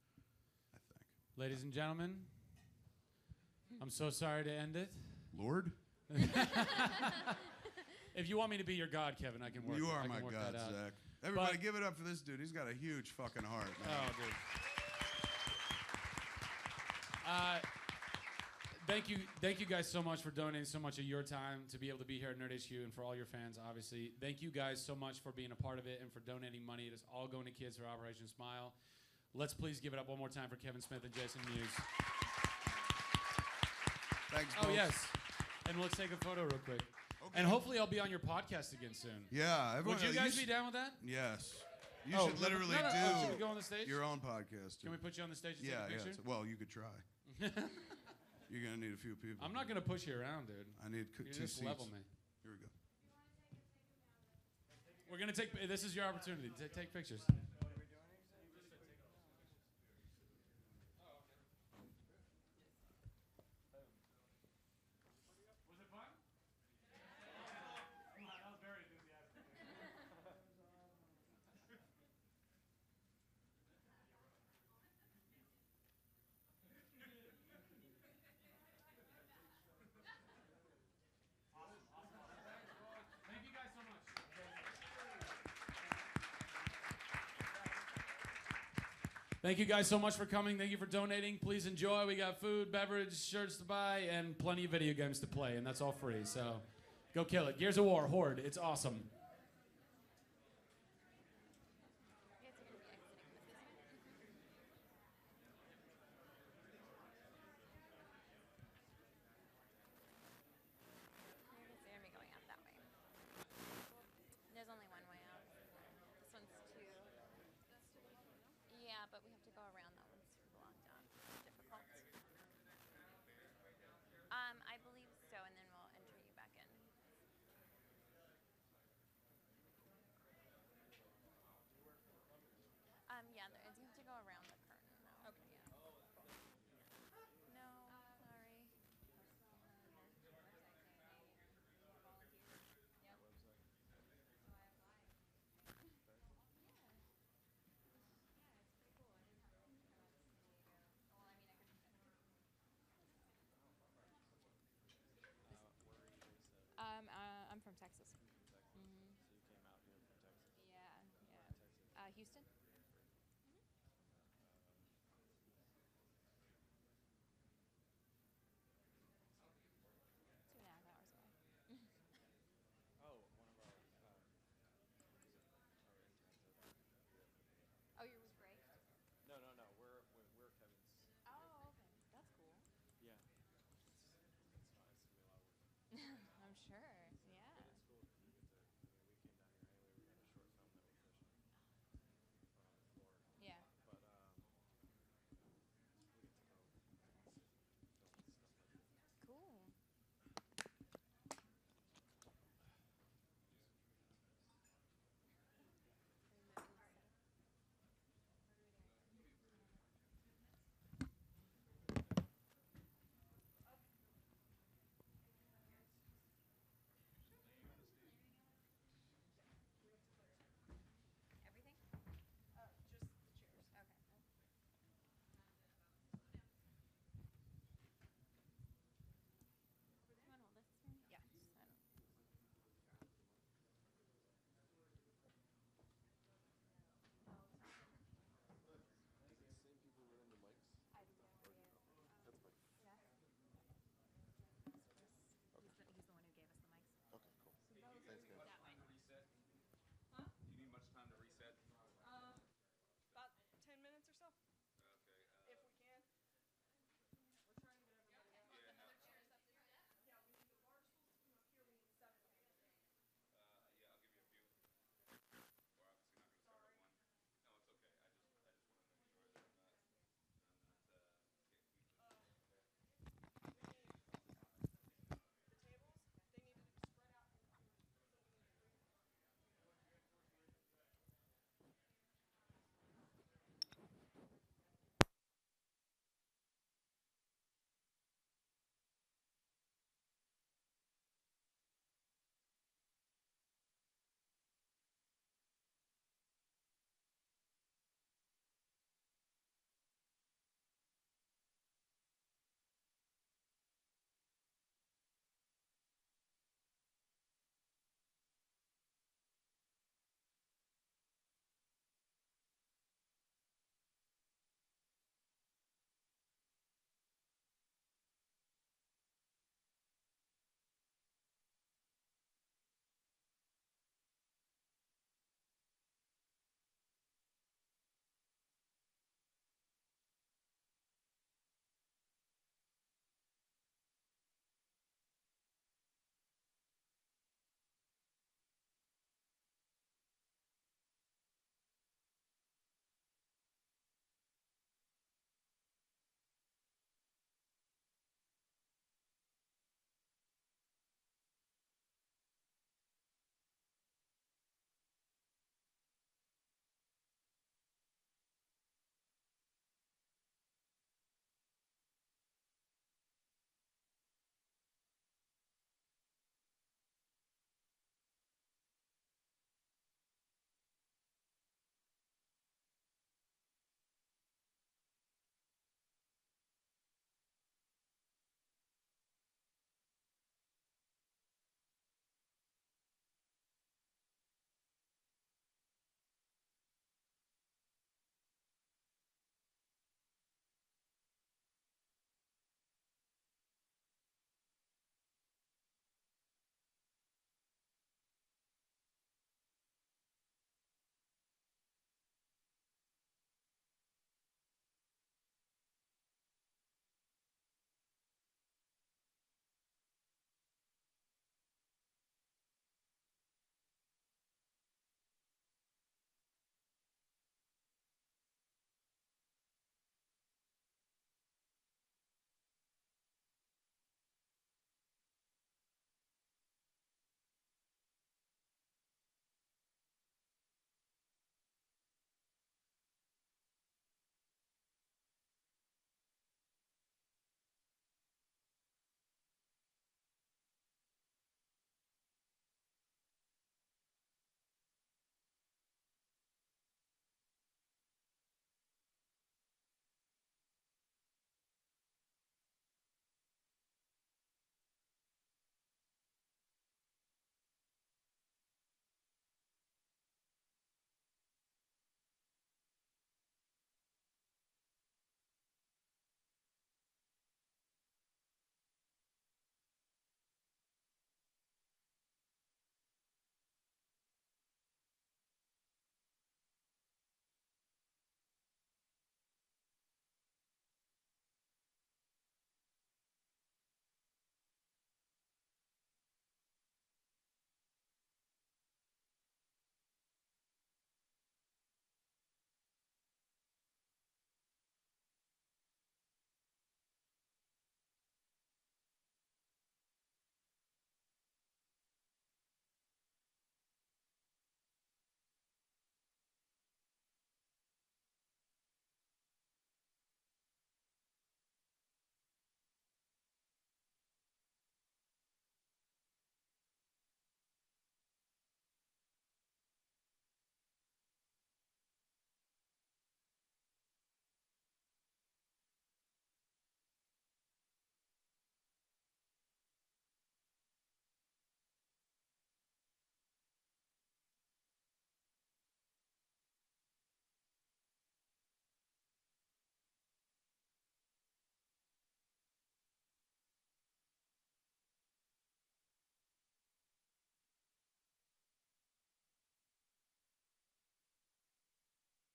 I think. Ladies and gentlemen, I'm so sorry to end it. Lord? If you want me to be your god, Kevin, I can work. You are I can my work god, that out. Zach. Everybody, give it up for this dude. He's got a huge fucking heart. Man. Oh, dude. Thank you guys so much for donating so much of your time to be able to be here at Nerd HQ, and for all your fans, obviously. Thank you guys so much for being a part of it and for donating money. It is all going to kids for Operation Smile. Let's please give it up one more time for Kevin Smith and Jason Mewes. Thanks, Oh, folks. yes. And let's take a photo real quick. Okay. And hopefully I'll be on your podcast again soon. Yeah. Everyone, Would you guys be down with that? Yes. You Oh, should literally no, no, do oh, should we go on the stage? your own podcast. Can we put you on the stage and Yeah, take a yeah. picture? Well, you could try. You're going to need a few people. I'm not going to push you around, dude. I need You 2 just seats. level me. Here we go. We're going to take, this is your opportunity to take pictures. Was it fun? That was very enthusiastic. Thank you guys so much. Thank you guys so much for coming. Thank you for donating. Please enjoy. We got food, beverage, shirts to buy, and plenty of video games to play, and that's all free. So go kill it. Gears of War, Horde. It's awesome.